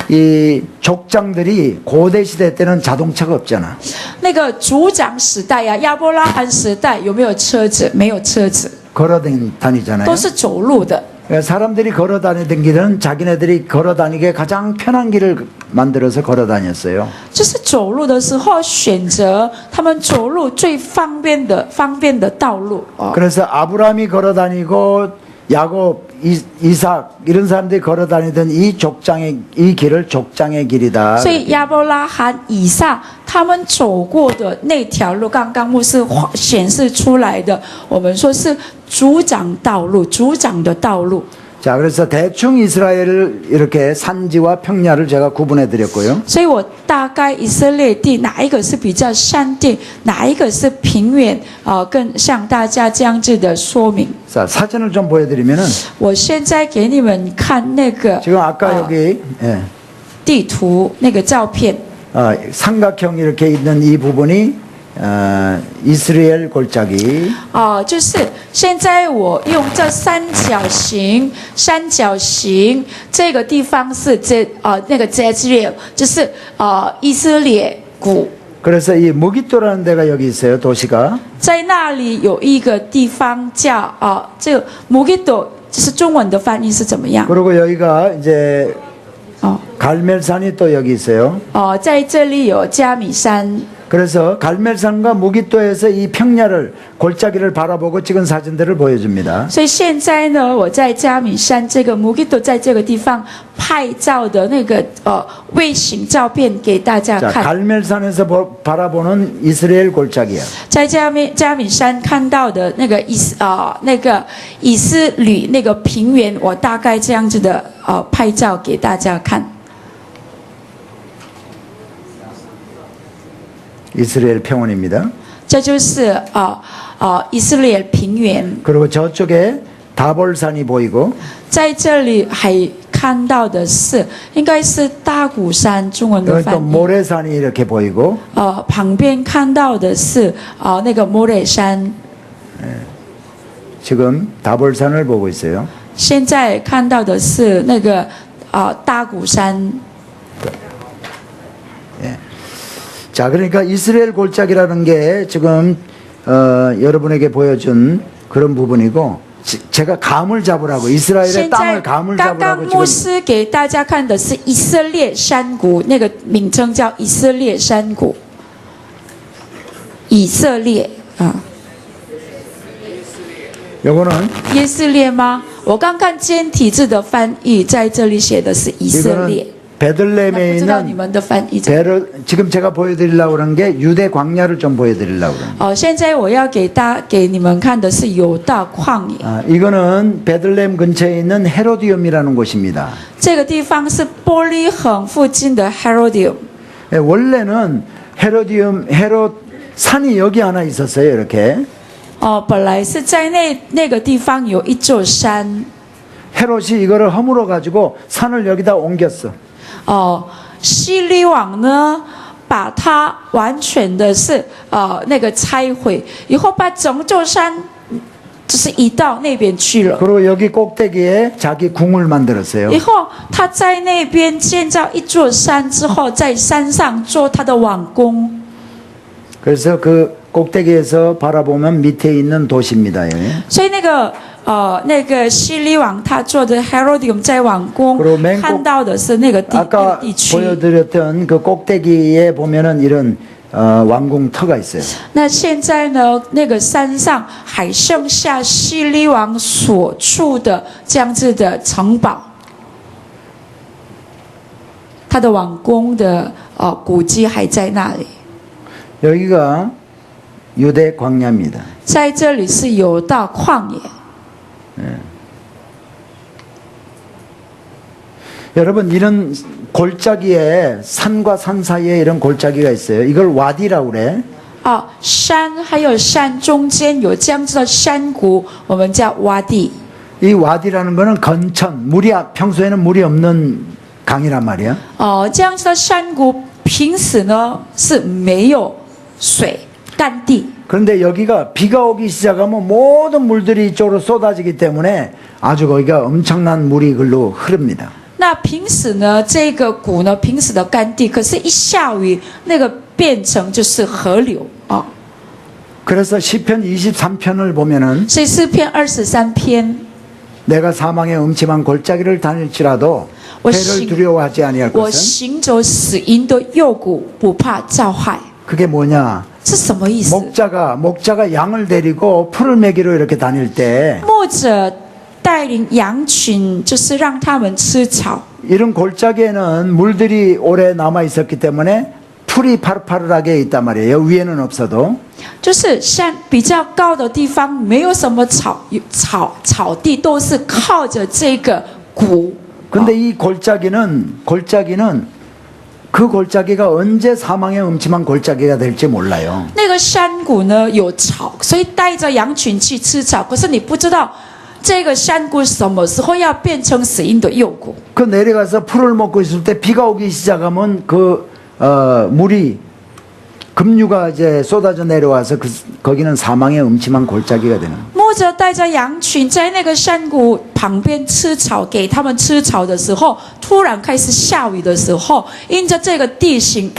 이 족장들이 고대 시대 때는 자동차가 없잖아. 那个族长时代呀、亚伯拉罕时代有没有车子？没有车子， 걸어 다니잖아요. 都是走路的。 사람들이 걸어 다니던 길은 자기네들이 걸어 다니게 가장 편한 길을 만들어서 걸어 다녔어요. 就是走路的时候选择他们走路最方便的道路哦。 그래서 아브라함이 걸어 다니고 야곱, 이삭 이런 사람들이 걸어 다니던 이 길을 족장의 길이다. 所以亚伯拉罕、以撒他们走过的那条路，刚刚牧师显示出来的，我们说是族长道路，族长的道路。 자, 그래서 대충 이스라엘을 이렇게 산지와 평야를 제가 구분해 드렸고요. 所以我大概以色列地哪一个是比较山地，哪一个是平原更向大家这样子的说明。 자, 사진을 좀 보여드리면은 我现在给你们看那个 지금 아까 여기 地图那个照片， 삼각형 이렇게 있는 이 부분이 이스라엘 골짜기. 就是现在我用这三角形这个地方是那个 Jezreel， 就是以色列谷。 그래서 이 무기또라는 데가 여기 있어요. 도시가. 在那里有一个地方叫这个摩吉多，就是中文的翻译是怎么样？ 그리고 여기가 이제 哦 갈멜산이 또 여기 있어요. 在这里有加米山。 그래서 갈멜산과 무기또에서 이 평야를 골짜기를 바라보고 찍은 사진들을 보여줍니다. 所以现在呢，我在加米山这个摩吉多在这个地方拍照的那个卫星照片给大家 자, 看。 갈멜산에서 바라보는 이스라엘 골짜기야. 在加米山看到的那个以斯吕那个平原，我大概这样子的拍照给大家看。 이스라엘 평원입니다. 这就是以色列平原， 그리고 저쪽에 다볼산이 보이고 在这里还看到的是应该是大鼓山，中文的 여기 또 翻译。 모래산이 이렇게 보이고 旁边看到的是那个摩雷山， 지금 다볼산을 보고 있어요. 现在看到的是那个大鼓山。 자, 그러니까 이스라엘 골짜기라는 게 지금 여러분에게 보여준 그런 부분이고 제가 감을 잡으라고 이스라엘의 现在 땅을 감을 刚刚 잡으라고 牧 지금 师给大家看的是以色列山谷，那个名称叫以色列山谷。以色列啊， 요거는 以色列吗？我刚看简体字的翻译，在这里写的是以色列。 이거는 那 베들레헴에 不知道你 있는 们的翻译怎么样？ 지금 제가 보여드리려고 그러는 게 유대 광야를 좀 보여드리려고 그래요. 现在我要给你们看的是犹大旷野。 이거는 베들레헴 근처에 있는 헤로디움이라는 곳입니다. 这个地方是伯利恒附近的 Herodium。 원래는 헤롯 산이 여기 하나 있었어요. 이렇게 本来是在那个地方有一座山。 헤롯이 이거를 허물어 가지고 산을 여기다 옮겼어. 希律王呢，把它完全的是那个拆毁，以后把整座山就是移到那边去了。 그리고 여기 꼭대기에 자기 궁을 만들었어요. 以后他在那边建造一座山之后，在山上做他的王宫。 그래서 그 꼭대기에서 바라보면 밑에 있는 도시입니다. 여기. 所以那个希律王他做的 Herodium 在王宫 그리고 맨 看到的是那个 아까 地区。 보여드렸던 그 꼭대기에 보면은 이런 왕궁 터가 있어요. 那现在呢，那个山上还剩下希律王所住的这样子的城堡，他的王宫的古迹还在那里。 여기가 유대 광야입니다. 在这里是犹大旷野。 여러분 이런 골짜기에 산과 산 사이에 이런 골짜기가 있어요. 이걸 와디라고 그래. 山还有山中间有这样子的山谷，我们叫洼地。 이 와디라는 거는 건천, 평소에는 물이 없는 강이란 말이야. 这样子的山谷平时呢是没有水，干地。 그런데 여기가 비가 오기 시작하면 모든 물들이 이쪽으로 쏟아지기 때문에 아주 거기가 엄청난 물이 글로 흐릅니다. 那平时呢，这个谷呢，平时的干地，可是一下雨，那个变成就是河流啊。 그래서 시편 23편을 보면은 所以诗篇23篇， 내가 사망의 음침한 골짜기를 다닐지라도 해를 두려워하지 아니할 我 것은 行走死荫的幽谷，不怕遭害。 그게 뭐냐? 这什么意思？ 목자가 양을 데리고 풀을 먹이러 이렇게 다닐 때 牧者带领羊群，就是让他们吃草。 이런 골짜기에는 물들이 오래 남아 있었기 때문에 풀이 파릇파릇하게 있단 말이에요. 위에는 없어도. 就是像比较高的地方，没有什么草地，都是靠着这个谷。 근데 이 골짜기는 그 골짜기가 언제 사망의 음침한 골짜기가 될지 몰라요. 那个山谷呢有草，所以带着羊群去吃草。可是你不知道这个山谷什么时候要变成死荫的幽谷。 그 내려가서 풀을 먹고 있을 때 비가 오기 시작하면 물이 급류가 이제 쏟아져 내려와서 거기는 사망의 음침한 골짜기가 되는. 牧者带着羊群在那个山谷旁边吃草，给他们吃草的时候，突然开始下雨的时候，因着这个地形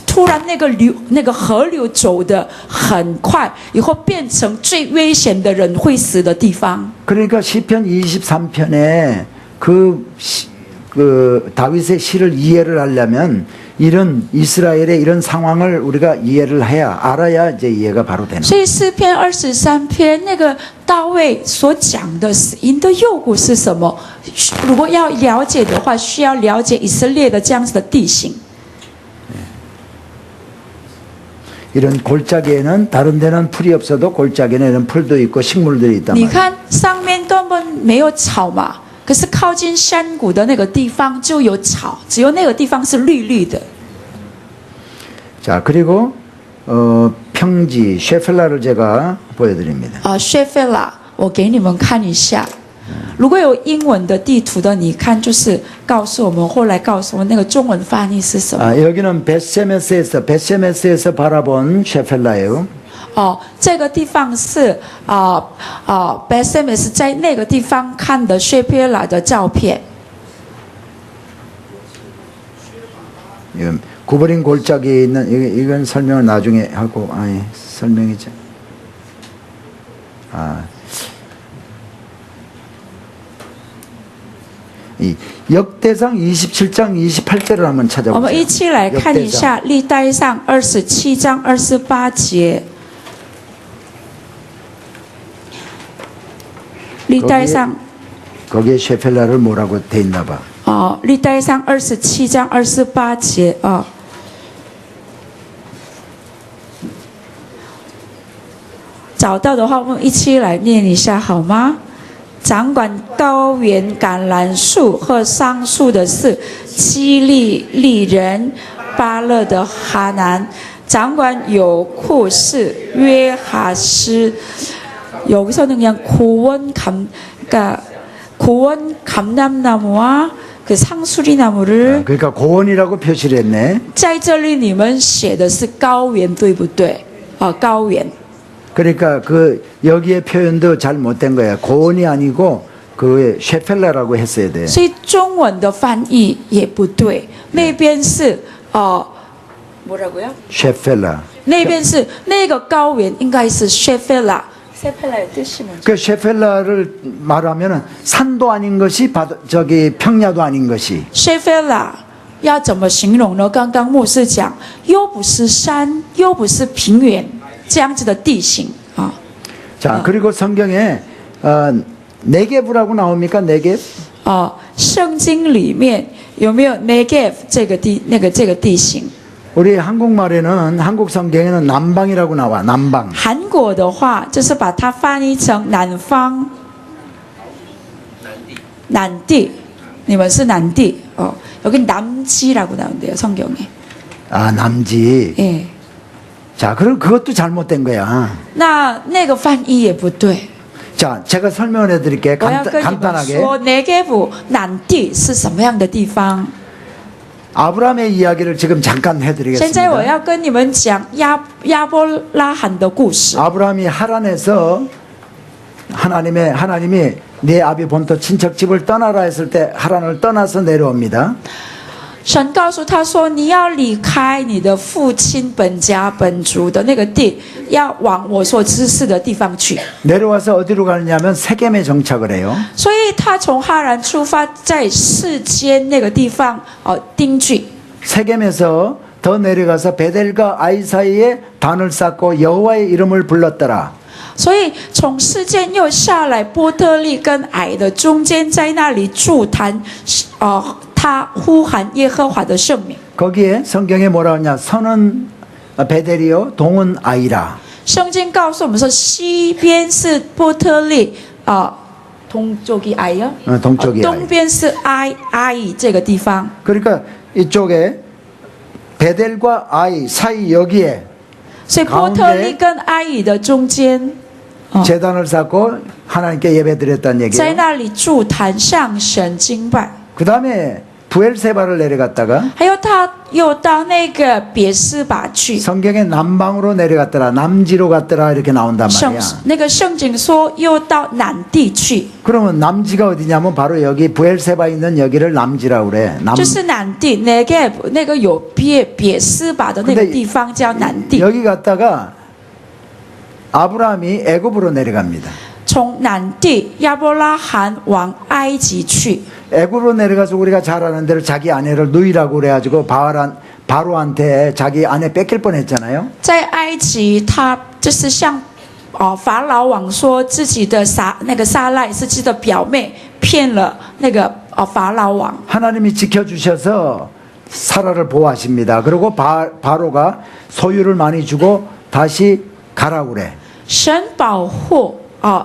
突然那个河流走得很快，以后变成最危险的人会死的地方。 그러니까 시편 23편에 그 다윗의 시를 이해를 하려면 이런 이스라엘의 이런 상황을 우리가 이해를 해야 알아야 이제 이해가 바로 되는. 所以诗篇23篇那个大卫所讲的死因的诱故是什么？如果要了解的话，需要了解以色列的这样子的地形。 이런 골짜기에는 다른 데는 풀이 없어도 골짜기에는 이런 풀도 있고 식물들이 있단 你 말이에요. 看上面根本没有草嘛，可是靠近山谷的那个地方就有草，只有那个地方是绿绿的。 자, 그리고 평지 셰펠라를 제가 보여드립니다. 谢菲拉，我给你们看一下。如果有英文的地图的，你看就是告诉我们，后来告诉我们那个中文翻译是什么。 여기는 베세메스에서 바라본 셰펠라예요. 这个地方是베세메스在那个地方看的谢菲拉的照片。 구부린 골짜기에 있는 이건 설명을 나중에 하고 설명이죠. 이 역대상 27장 28절을 한번 我们 찾아보세요. 一起来看一下历代上27章28节。历代上 거기에 셰펠라를 뭐라고 돼 있나 봐. 历代上27章28节找到的话，我们一起来念一下好吗？掌管高原橄榄树和桑树的是基利利人巴勒的哈南，掌管有库是约哈斯。여기서는 그냥 고원 감람나무와 그 상수리 나무를 그러니까 고원이라고 표시를 했네. 在这里你们写的是高原，对不对？高原。 그러니까 그 여기에 표현도 잘 못된 거야. 고원이 아니고 그 셰펠라라고 했어야 돼. 所以中文的翻译也不对，那边是뭐라고요？ 셰펠라. 那边是那个高原应该是 셰펠라。셰펠라의 뜻이 뭐죠？ 그 셰펠라를 말하면은 산도 아닌 것이 저기 평야도 아닌 것이. 셰펠라要怎么形容呢？刚刚牧师讲，又不是山，又不是平原，这样子的地形啊。 자, 그리고 성경에 네게브라고 나옵니까? 네게브? 圣经里面有没有 Negev 这个地形？ 우리 한국말에는 한국 성경에는 남방이라고 나와. 남방. 韩国的话就是把它翻译成南方，南地，你们是南地여기 남지라고 나온대요 성경에. 아, 남지. 예. 자, 그럼 그것도 잘못된 거야. 那个翻译也不对。 자, 제가 설명을 해드릴게요. 我要跟你们 간단하게. 说 Negev 南地是什么样的地方？ 아브라함의 이야기를 지금 잠깐 现在我 해드리겠습니다. 要跟你们讲亚伯拉罕的故事。 아브라함이 하란에서 하나님이 네 아비 본토 친척 집을 떠나라 했을 때 하란을 떠나서 내려옵니다. 神告诉他说：“你要离开你的父亲本家本族的那个地，要往我所指示的地方去。 내려와서 어디로 가느냐면 세겜에 정착을 해요. 所以他从哈兰出发，在世间那个地方定居。 세겜에서 더 내려가서 베델과 아이 사이에 단을 쌓고 여호와의 이름을 불렀더라. 所以从世间又下来波特利跟矮的中间，在那里筑坛，他呼喊耶和华的圣名。 거기에 성경에 뭐라 하냐? 서는 베델이요, 동은 아이라. 圣经告诉我们说，西边是波特利동쪽이 아이요? 동쪽이 아이. 东边是아이这个地方。 그러니까 이쪽에 베델과 아이 사이 여기에 所以波特利跟阿以的中间， 제단을 쌓고 하나님께 예배드렸다는 在 얘기예요. 那里筑坛向神敬拜。 그 다음에 부엘세바를 내려갔다가 还有他又到那个别斯巴去。 성경에 남방으로 내려갔더라, 남지로 갔더라 이렇게 나온단 圣 말이야. 那个圣经说又到南地去， 그러면 남지가 어디냐면 바로 여기 부엘세바 있는 여기를 남지라고 그래. 就是南地那个有别斯巴的那个地方叫南地。 여기 갔다가 아브라함이 애굽으로 내려갑니다. 从南地亚伯拉罕往埃及去， 애굽으로 내려가서 우리가 잘 아는 대로 자기 아내를 누이라고 그래가지고 바로한테 자기 아내 뺏길 뻔했잖아요. 在埃及他就是向法老王说自己的那个撒赖是自己的表妹，骗了那个法老王。 하나님이 지켜주셔서 사라를 보호하십니다. 그리고 바로가 소유를 많이 주고 다시 가라고 그래. 神保护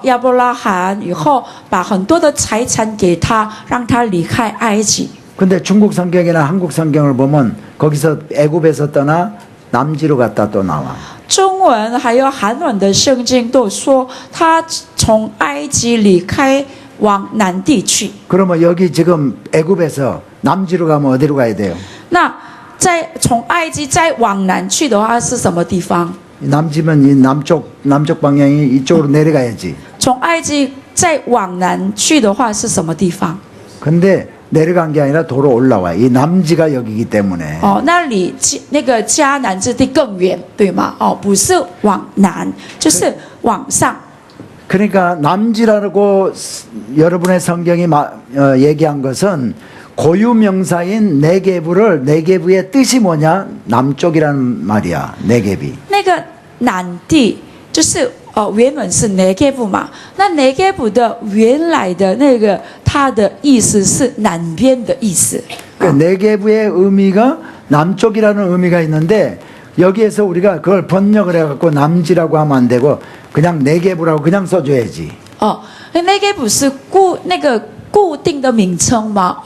亚伯拉罕以后，把很多的财产给他，让他离开埃及。 근데 중국 성경이나 한국 성경을 보면 거기서 애굽에서 떠나 남지로 갔다 또 나와. 中文还有韩文的圣经都说他从埃及离开，往南地去。 그러면 여기 지금 애굽에서 남지로 가면 어디로 가야 돼요? 那从埃及再往南去的话是什么地方？ 남지면 이 남쪽 방향이 이쪽으로 내려가야지. 从埃及再往南去的话是什么地方？ 근데 내려간 게 아니라 도로 올라와. 이 남지가 여기기 때문에. 那里那个迦南之地更远，对吗？不是往南，就是往上。 그러니까 남지라고 여러분의 성경이 얘기한 것은 고유명사인 네게브의 뜻이 뭐냐? 남쪽이라는 말이야. 네게비. 那个南地就是原本是 Negev 嘛，那 Negev 的原来的那个它的意思是南边的意思。 그러니까 네게브의 의미가 남쪽이라는 의미가 있는데 여기에서 우리가 그걸 번역을 해갖고 남지라고 하면 안 되고 그냥 네게브라고 그냥 써줘야지. Negev 是固定的名称吗？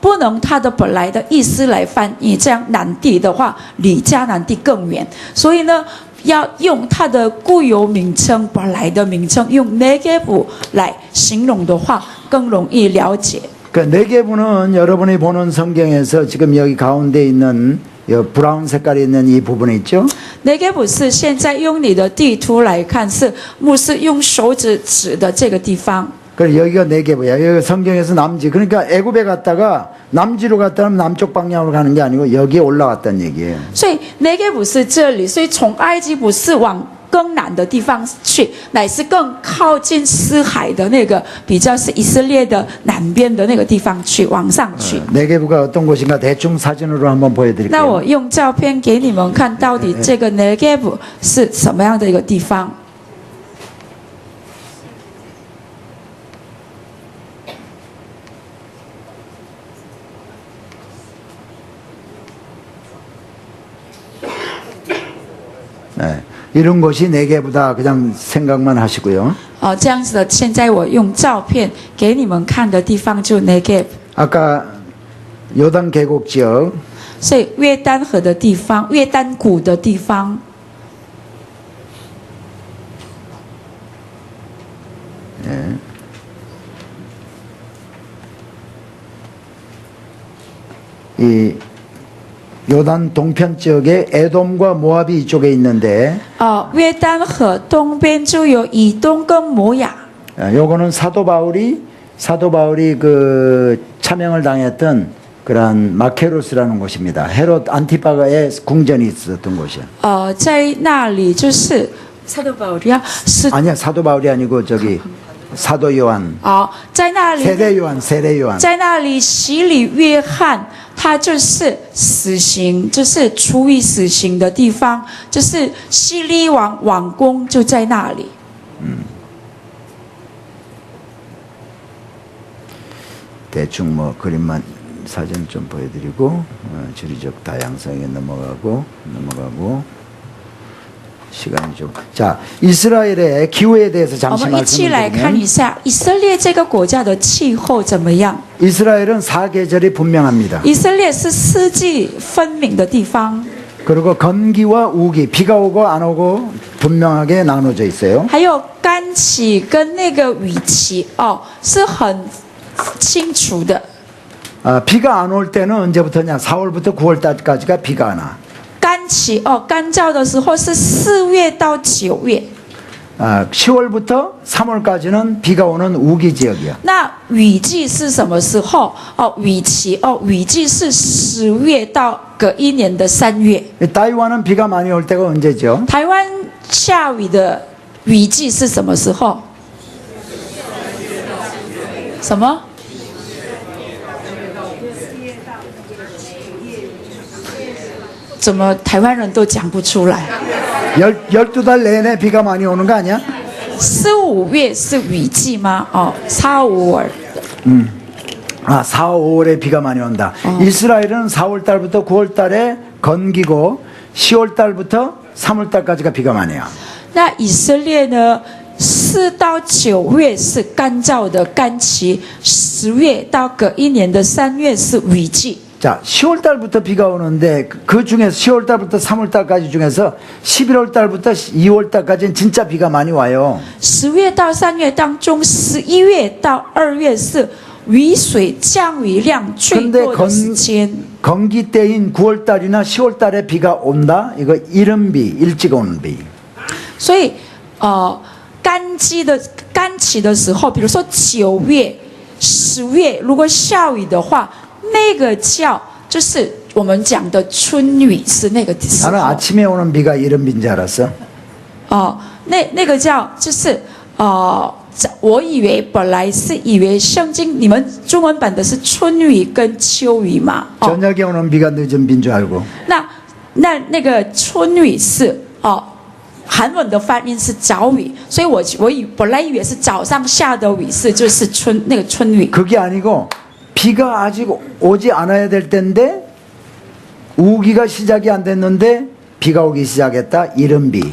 不能它的本来的意思来翻译，这样南地的话离迦南地更远，所以呢，要用它的固有名称、本来的名称，用 Negev 来形容的话，更容易了解。 그 네게브는 여러분이 보는 성경에서 지금 여기 가운데 있는 이 브라운 색깔이 있는 이 부분이 있죠? Negev 是现在用你的地图来看，是牧师用手指指的这个地方。 그래 여기가 네게브야. 여기 성경에서 남지. 그러니까 애굽에 갔다가 남지로 갔다면 남쪽 방향으로 가는 게 아니고 여기에 올라왔다는 얘기예요. 所以 Negev 是这里，所以从埃及不是往更南的地方去，乃是更靠近死海的那个，比较是以色列的南边的那个地方去，往上去。 네게브가 어떤 곳인가 대충 사진으로 한번 那 보여드릴게요. 我用照片给你们看，到底这个 Negev 是什么样的一个地方？ 네. 이런 곳이 네게브다 그냥 생각만 하시고요. 这样子的，现在我用照片给你们看的地方就 Negev， 아까 요단 계곡 지역 所以约旦河的地方、约旦谷的地方。 이 요단 동편 지역에 에돔과 모압이 이쪽에 있는데 约旦河东边就有以东跟摩亚。 요거는 사도 바울이 그 차명을 당했던 그러한 마케로스라는 곳입니다. 헤롯 안티파가의 궁전이 있었던 곳이야. 在那里就是撒都保利亚是 아니야 사도 바울이 아니고 저기 사도 요한 在那里 세례 요한 在那里洗礼约翰，他就是死刑，就是处以死刑的地方，就是希律王宫就在那里。 대충 뭐 그림만 사진 좀 보여드리고 지리적 다양성에 넘어가고 시간이 좀. 자, 이스라엘의 기후에 대해서 我 잠시 们一起来看 말씀을 一下以色列这个国家的气候怎么样？ 이스라엘은 사계절이 분명합니다. 以色列是四季分明的地方， 그리고 건기와 우기, 비가 오고 안 오고 분명하게 나눠져 있어요. 还有干期跟那个雨期是很清楚的。 비가 안 올 때는 언제부터냐? 4월부터 9월까지가 비가 안 와. 干期哦，干燥的时候是4月到9月。 10월부터 3월까지는 비가 오는 우기 지역이야. 那雨季是什么时候？哦，雨期哦，雨季是10月到隔一年的3月。 타이완은 비가 많이 올 때가 언제죠? 台湾下雨的雨季是什么时候？什么？怎么台湾人都讲不出来？ 12달 내내 비가 많이 오는 거 아니야? 4、5月是雨季吗？哦，4、5월。 4, 5월에 비가 많이 온다. 이스라엘은 4월 달부터 9월 달에 건기고 10월 달부터 3월 달까지가 비가 많이 와. 那以色列呢？4到9月是干燥的干期，10月到隔一年的3月是雨季。 자, 10월 달부터 비가 오는데 그 중에서 10월 달부터 3월 달까지 중에서 11월 달부터 2월 달까지는 진짜 비가 많이 와요. 10月到3月当中，11月到2月是雨水降雨量最多的时间。 건기 때인 9월 달이나 10월 달에 비가 온다. 이거 이른 비, 일찍 오는 비. 所以，干期的时候，比如说9月、10月，如果下雨的话，那个叫就是我们讲的春雨，是那个时候。 나는 아침에 오는 비가 이른 비인 줄 알았어. 那个叫就是我以为本来是以为圣经你们中文版的是春雨跟秋雨嘛。 저녁에 오는 비가 늦은 비인 줄 알고. 那个春雨是韩文的翻音是早雨，所以我本来以为是早上下的雨是就是那个春雨。 그게 아니고 비가 아직 오지 않아야 될 때인데 우기가 시작이 안 됐는데 비가 오기 시작했다. 이른 비.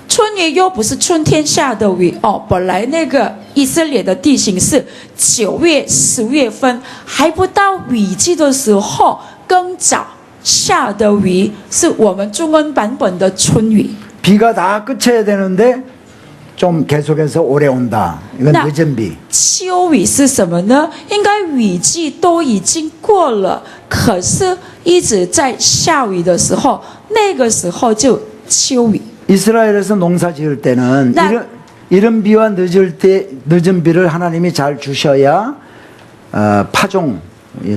春雨又不是春天下的雨哦，本来那个以色列的地形是9月、10月份还不到雨季的时候，更早下的雨是我们中文版本的春雨。 비가 다 끝쳐야 되는데 좀 계속해서 오래 온다. 이건 나- 늦은 비. 秋雨是什么呢？应该雨季都已经过了，可是一直在下雨的时候，那个时候就秋雨。 이스라엘에서 농사 지을 때는 이른 비와 늦은 비를 하나님이 잘 주셔야 파종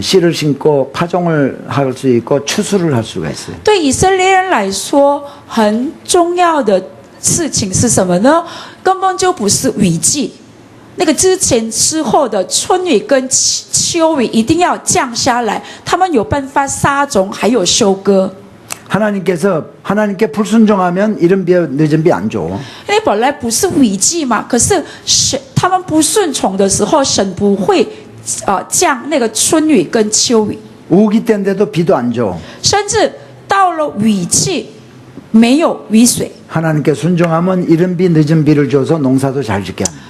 씨를 심고 파종을 할 수 있고 추수를 할 수가 있어요. 对以色列人来说，很重要的事情是什么呢？根本就不是雨季，那个之前之后的春雨跟秋雨一定要降下来，他们有办法撒种，还有收割。 하나님께 불순종하면 이른 비 늦은 비 안 줘. 因为本来不是雨季嘛，可是他们不顺从的时候，神不会降那个春雨跟秋雨， 우기 때인데도 비도 안 줘. 甚至到了雨季没有雨水。 하나님께 순종하면 이른 비 늦은 비를 줘서 농사도 잘 짓게 합니다.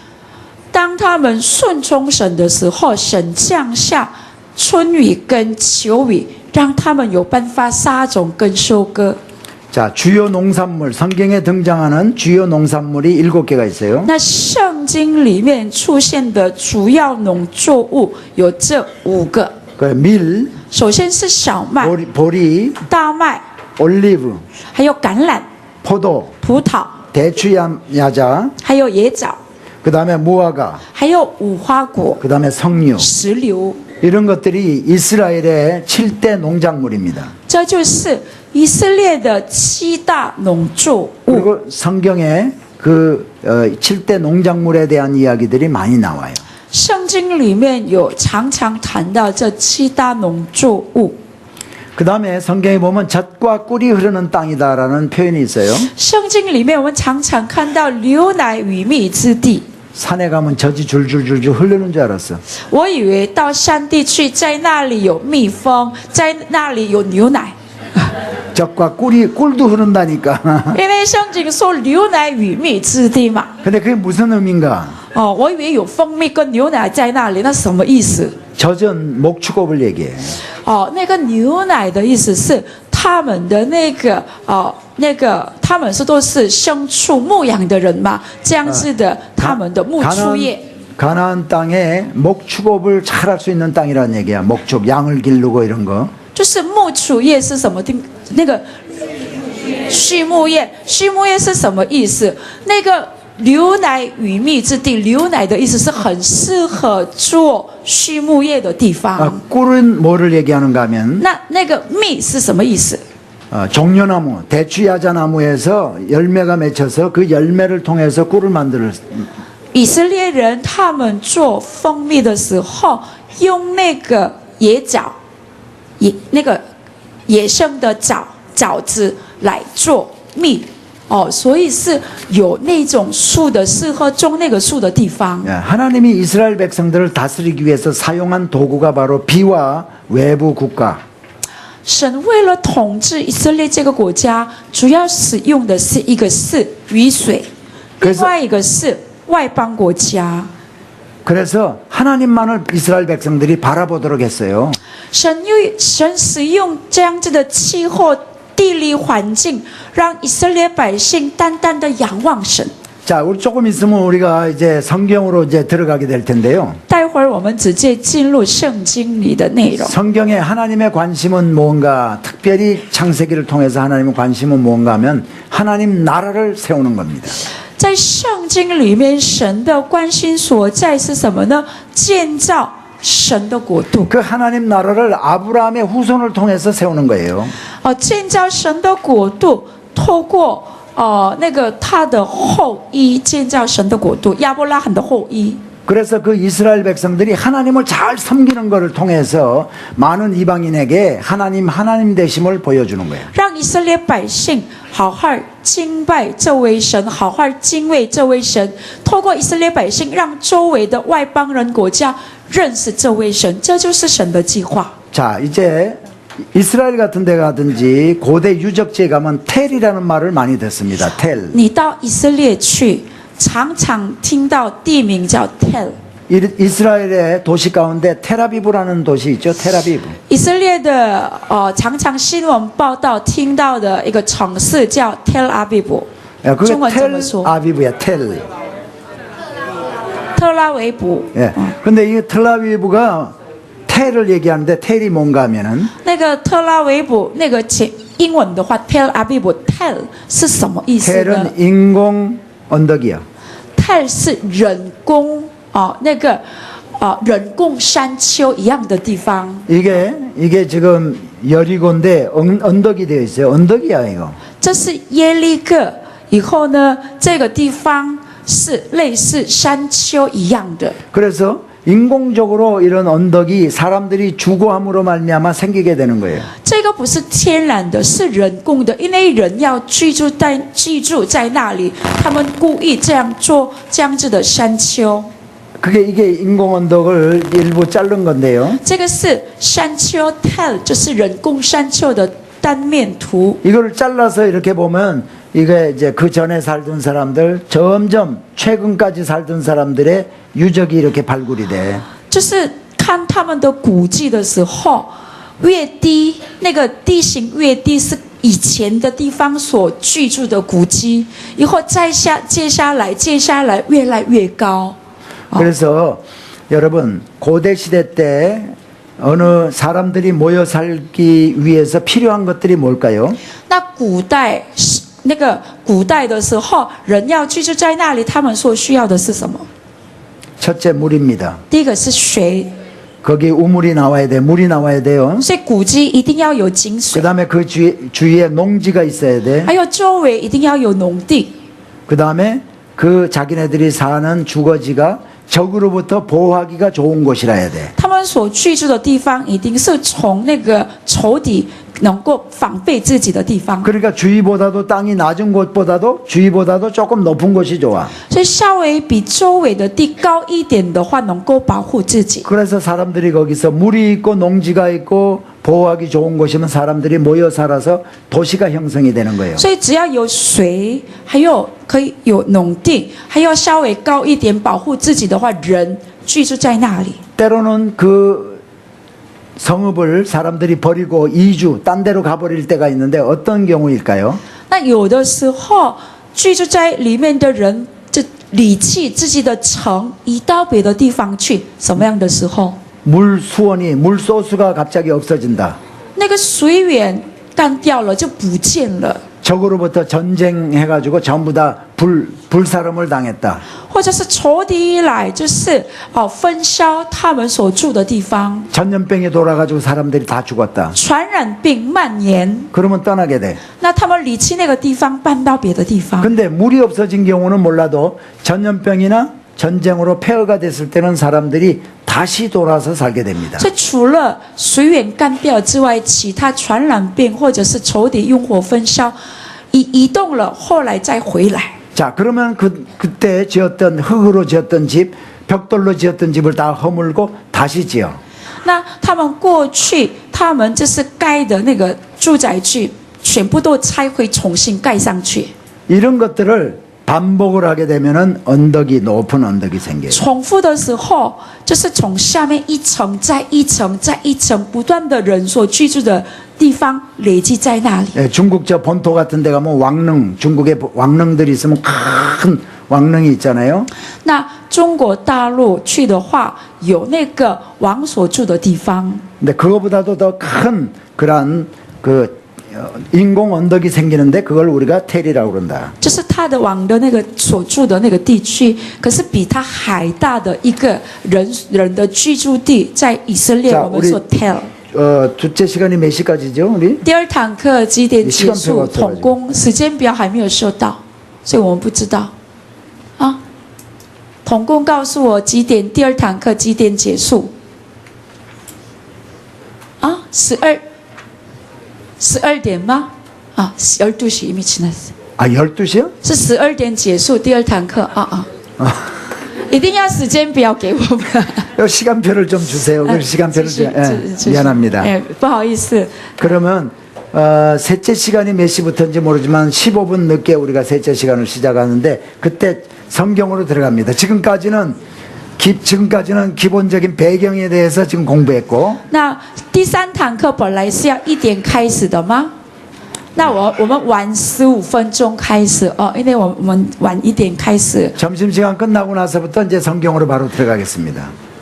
当他们顺从神的时候，神降下春雨跟秋雨，让他们有办法撒种跟收割。 자, 주요 농산물, 성경에 등장하는 주요 농산물이 7개가 있어요. 那圣经里面出现的主要农作物有这5个， 그 밀, 首先是小麦、 보리, 大麦， 올리브, 还有橄榄、 포도, 葡萄， 대추야자, 还有野枣， 그 다음에 무화과, 还有无花果、 그 다음에 석류. 石榴。 이런 것들이 이스라엘의 7대 농작물입니다. 这就是以色列的7大农作物。 그리고 성경에 그 7대 농작물에 대한 이야기들이 많이 나와요. 圣经里面有常常谈到这7大农作物。 그 다음에 성경에 보면 젖과 꿀이 흐르는 땅이다라는 표현이 있어요. 圣经里面我们常常看到流奶与蜜之地。 산에 가면 젖이 줄줄줄줄 흐르는 줄 알았어. 我以为到山地去，在那里有蜜蜂，在那里有牛奶， 젖과 꿀도 흐른다니까. 因为圣经说流奶与蜜之地嘛。 근데 그게 무슨 의미인가? 我以为有蜂蜜跟牛奶在那里，那什么意思？ 젖은 목축업을 얘기해. 那个牛奶的意思是他们的他们都是牲畜牧养的人嘛，这样子的他们的牧畜业。 가나안 땅에 목축업을 잘할 수 있는 땅이라는 얘기야. 목축, 양을 기르고 이런 거. 就是牧畜业是什么地？那个畜牧业，畜牧业是什么意思？那个流奶与蜜之地，流奶的意思是很适合做畜牧业的地 아, 方。 꿀은 뭐를 얘기하는가 하면 那个蜜是什么意思？ 종려나무, 대추야자나무에서 열매가 맺혀서 그 열매를 통해서 꿀을 만들. 以色列人他们做蜂蜜的时候，用那个野枣，那个野生的枣子来做蜜。哦，所以是有那种树的适合种那个树的地方。 하나님이 이스라엘 백성들을 다스리기 위해서 사용한 도구가 바로 비와 외부 국가. 神为了统治以色列这个国家，主要使用的是一个是雨水，另外一个是外邦国家。 그래서 하나님만을 이스라엘 백성들이 바라보도록 했어요. 神使用这样子的气候、地理环境，让以色列百姓单单的仰望神。 자, 우리 조금 있으면 우리가 이제 성경으로 이제 들어가게 될 텐데요. 待会儿我们直接进入圣经里的内容。 성경에 하나님의 관심은 뭔가, 특별히 창세기를 통해서 하나님의 관심은 뭔가 하면 하나님 나라를 세우는 겁니다. 在圣经里面，神的关心所在是什么呢？建造神的国度。 그 하나님 나라를 아브라함의 후손을 통해서 세우는 거예요. 建造神的国度，透过那个他的后裔建造神的国度，亚伯拉罕的后裔。 그래서 그 이스라엘 백성들이 하나님을 잘 섬기는 것을 통해서 많은 이방인에게 하나님 되심을 보여주는 거예요. 让以色列百姓好好敬拜这位神，好好敬畏这位神。透过以色列百姓，让周围的外邦人国家认识这位神，这就是神的计划。 자, 이제 이스라엘 같은 데 가든지 고대 유적지에 가면 텔이라는 말을 많이 듣습니다. 텔. 你到以色列去，常常听到地名叫 Tel。 이스라엘의 도시 가운데 테라비브라는 도시 있죠. 테라비브. 以色列的常常新闻报道听到的一个城市叫 Tel Aviv， 그게 中文怎么说？ 텔아비브야. 텔. 特拉维卜。 예. 근데 이 텔아비브가 텔을 얘기하는데 텔이 뭔가 하면은 那个特拉维卜那个英文的话 Tel Aviv Tel 是什么意思呢？ 텔은 인공 언덕이야. Tel 是人工那个人工山丘一样的地方。 이게 지금 여리고인데 언덕이 되어 있어요. 언덕이야 이거. 这是耶利哥，以后呢，这个地方是类似山丘一样的。 그래서 인공적으로 이런 언덕이 사람들이 주거함으로 말미암아 생기게 되는 거예요. 这个不是天然的，是人工的，因为人要居住在那里，他们故意这样做这样子的山丘。 이게 인공 언덕을 일부 자른 건데요. 这个是山丘 Tel， 就是人工山丘的单面图。 이거를 잘라서 이렇게 보면 이게 이제 그 전에 살던 사람들 점점 최근까지 살던 사람들의 유적이 이렇게 발굴이 돼. 就是看他们的古迹的时候，越低那个地形越低是以前的地方所居住的古迹，以后接下来越来越高。 그래서 여러분 고대 시대 때 어느 사람들이 모여 살기 위해서 필요한 것들이 뭘까요? 那古代的时候，人要居住在那里，他们所需要的是什么？ 첫째 물입니다. 第一个是水， 거기 우물이 나와야 돼. 물이 나와야 돼요. 所以古迹一定要有井水， 그다음에 그 주위에 농지가 있어야 돼. 还有周围一定要有农地。 그다음에 그 자기네들이 사는 주거지가 적으로부터 보호하기가 좋은 곳이라 해야 돼. 他们所居住的地方一定是从那个仇敌能够防备自己的地方。 그러니까 주위보다도 땅이 낮은 곳보다도 주위보다도 조금 높은 곳이 좋아. 所以稍微比周围的地高一点的话，能够保护自己。 그래서 사람들이 거기서 물이 있고 농지가 있고 보호하기 좋은 곳이면 사람들이 모여 살아서 도시가 형성이 되는 거예요. 所以只要有水，还有可以有农地，还要稍微高一点保护自己的话，人居住在那里。 때로는 그 성읍을 사람들이 버리고 이주 딴 데로 가버릴 때가 있는데 어떤 경우일까요? 那有的时候居住在里面的人，离弃自己的城，移到别的地方去。什么样的时候？ 물 수원이 물 소수가 갑자기 없어진다. 那个水源干掉了，就不见了。 적으로부터 전쟁해가지고 전부 다 불사름을 당했다. 或者是仇敌一来，就是分销他们所住的地方， 전염병이 돌아가지고 사람들이 다 죽었다. 传染病蔓延， 그러면 떠나게 돼. 那他们离弃那个地方，搬到别的地方。 근데 물이 없어진 경우는 몰라도 전염병이나 전쟁으로 폐허가 됐을 때는 사람들이 다시 돌아서 살게 됩니다. 所以除了水源干掉之外，其他传染病或者是仇敌用火焚烧，移动了，后来再回来。 자, 그러면 그때 지었던 흙으로 지었던 집, 벽돌로 지었던 집을 다 허물고 다시 지어. 那他们过去，他们就是盖的那个住宅区，全部都拆毁，重新盖上去。 이런 것들을 반복을 하게 되면은 언덕이 높은 언덕이 생겨요. 重复的时候，就是从下面一层再一层再一层，不断的人所居住的地方累积在那里。 예, 중국 저 본토 같은 데 가면 왕릉, 중국에 왕릉들이 있으면 큰 왕릉이 있잖아요. 那中国大陆去的话，有那个王所住的地方， 근데 그거보다도 더 큰 그런 인공 언덕이 생기는데 그걸 우리가 텔이라고 그런다. 就是他的王的那个所住的那个地区，可是比他还大的一个人的居住地，在以色列 자 我们说 tell。 둘째 시간이 몇 시까지죠, 우리? 第二堂课几点结 시간표가 束？ 없어가지고 统工时间表还没有收到，所以我们不知道。啊，统工告诉我几点？第二堂课几点结束？啊，12点吗？啊，12시 이미 지났어。 아, 12시요? 是12点结束第二堂课啊啊。一定要时间表给我们。 시간표를 좀 주세요. 그 시간표를 좀, 예, 미안합니다. 不好意思。 그러면 셋째 시간이 몇 시부터인지 모르지만 15분 늦게 우리가 셋째 시간을 시작하는데 그때 성경으로 들어갑니다. 지금까지는 기본적인 배경에 대해서 지금 공부했고. 那第三堂课本来是要1点开始的吗？那我们晚15分钟开始哦，因为我们晚1点开始。 점심시간 끝나고 나서부터 이제 성경으로 바로 들어가겠습니다.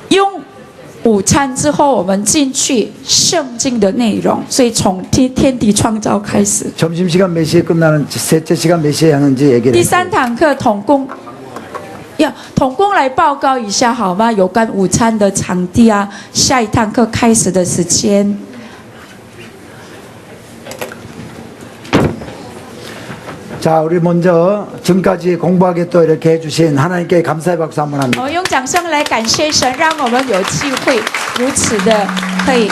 用午餐之后，我们进去圣经的内容，所以从天地创造开始。 점심시간 몇 시에 끝나는 셋째 시간 몇 시에 하는지 얘기를 第 해요. 三堂课统工来报告一下好吗？有关午餐的场地啊，下一堂课开始的时间。 자, 우리 먼저 지금까지 공부하게 또 이렇게 해주신 하나님께 감사의 박수 한번 합니다. 我们用掌声来感谢神，让我们有机会如此的可以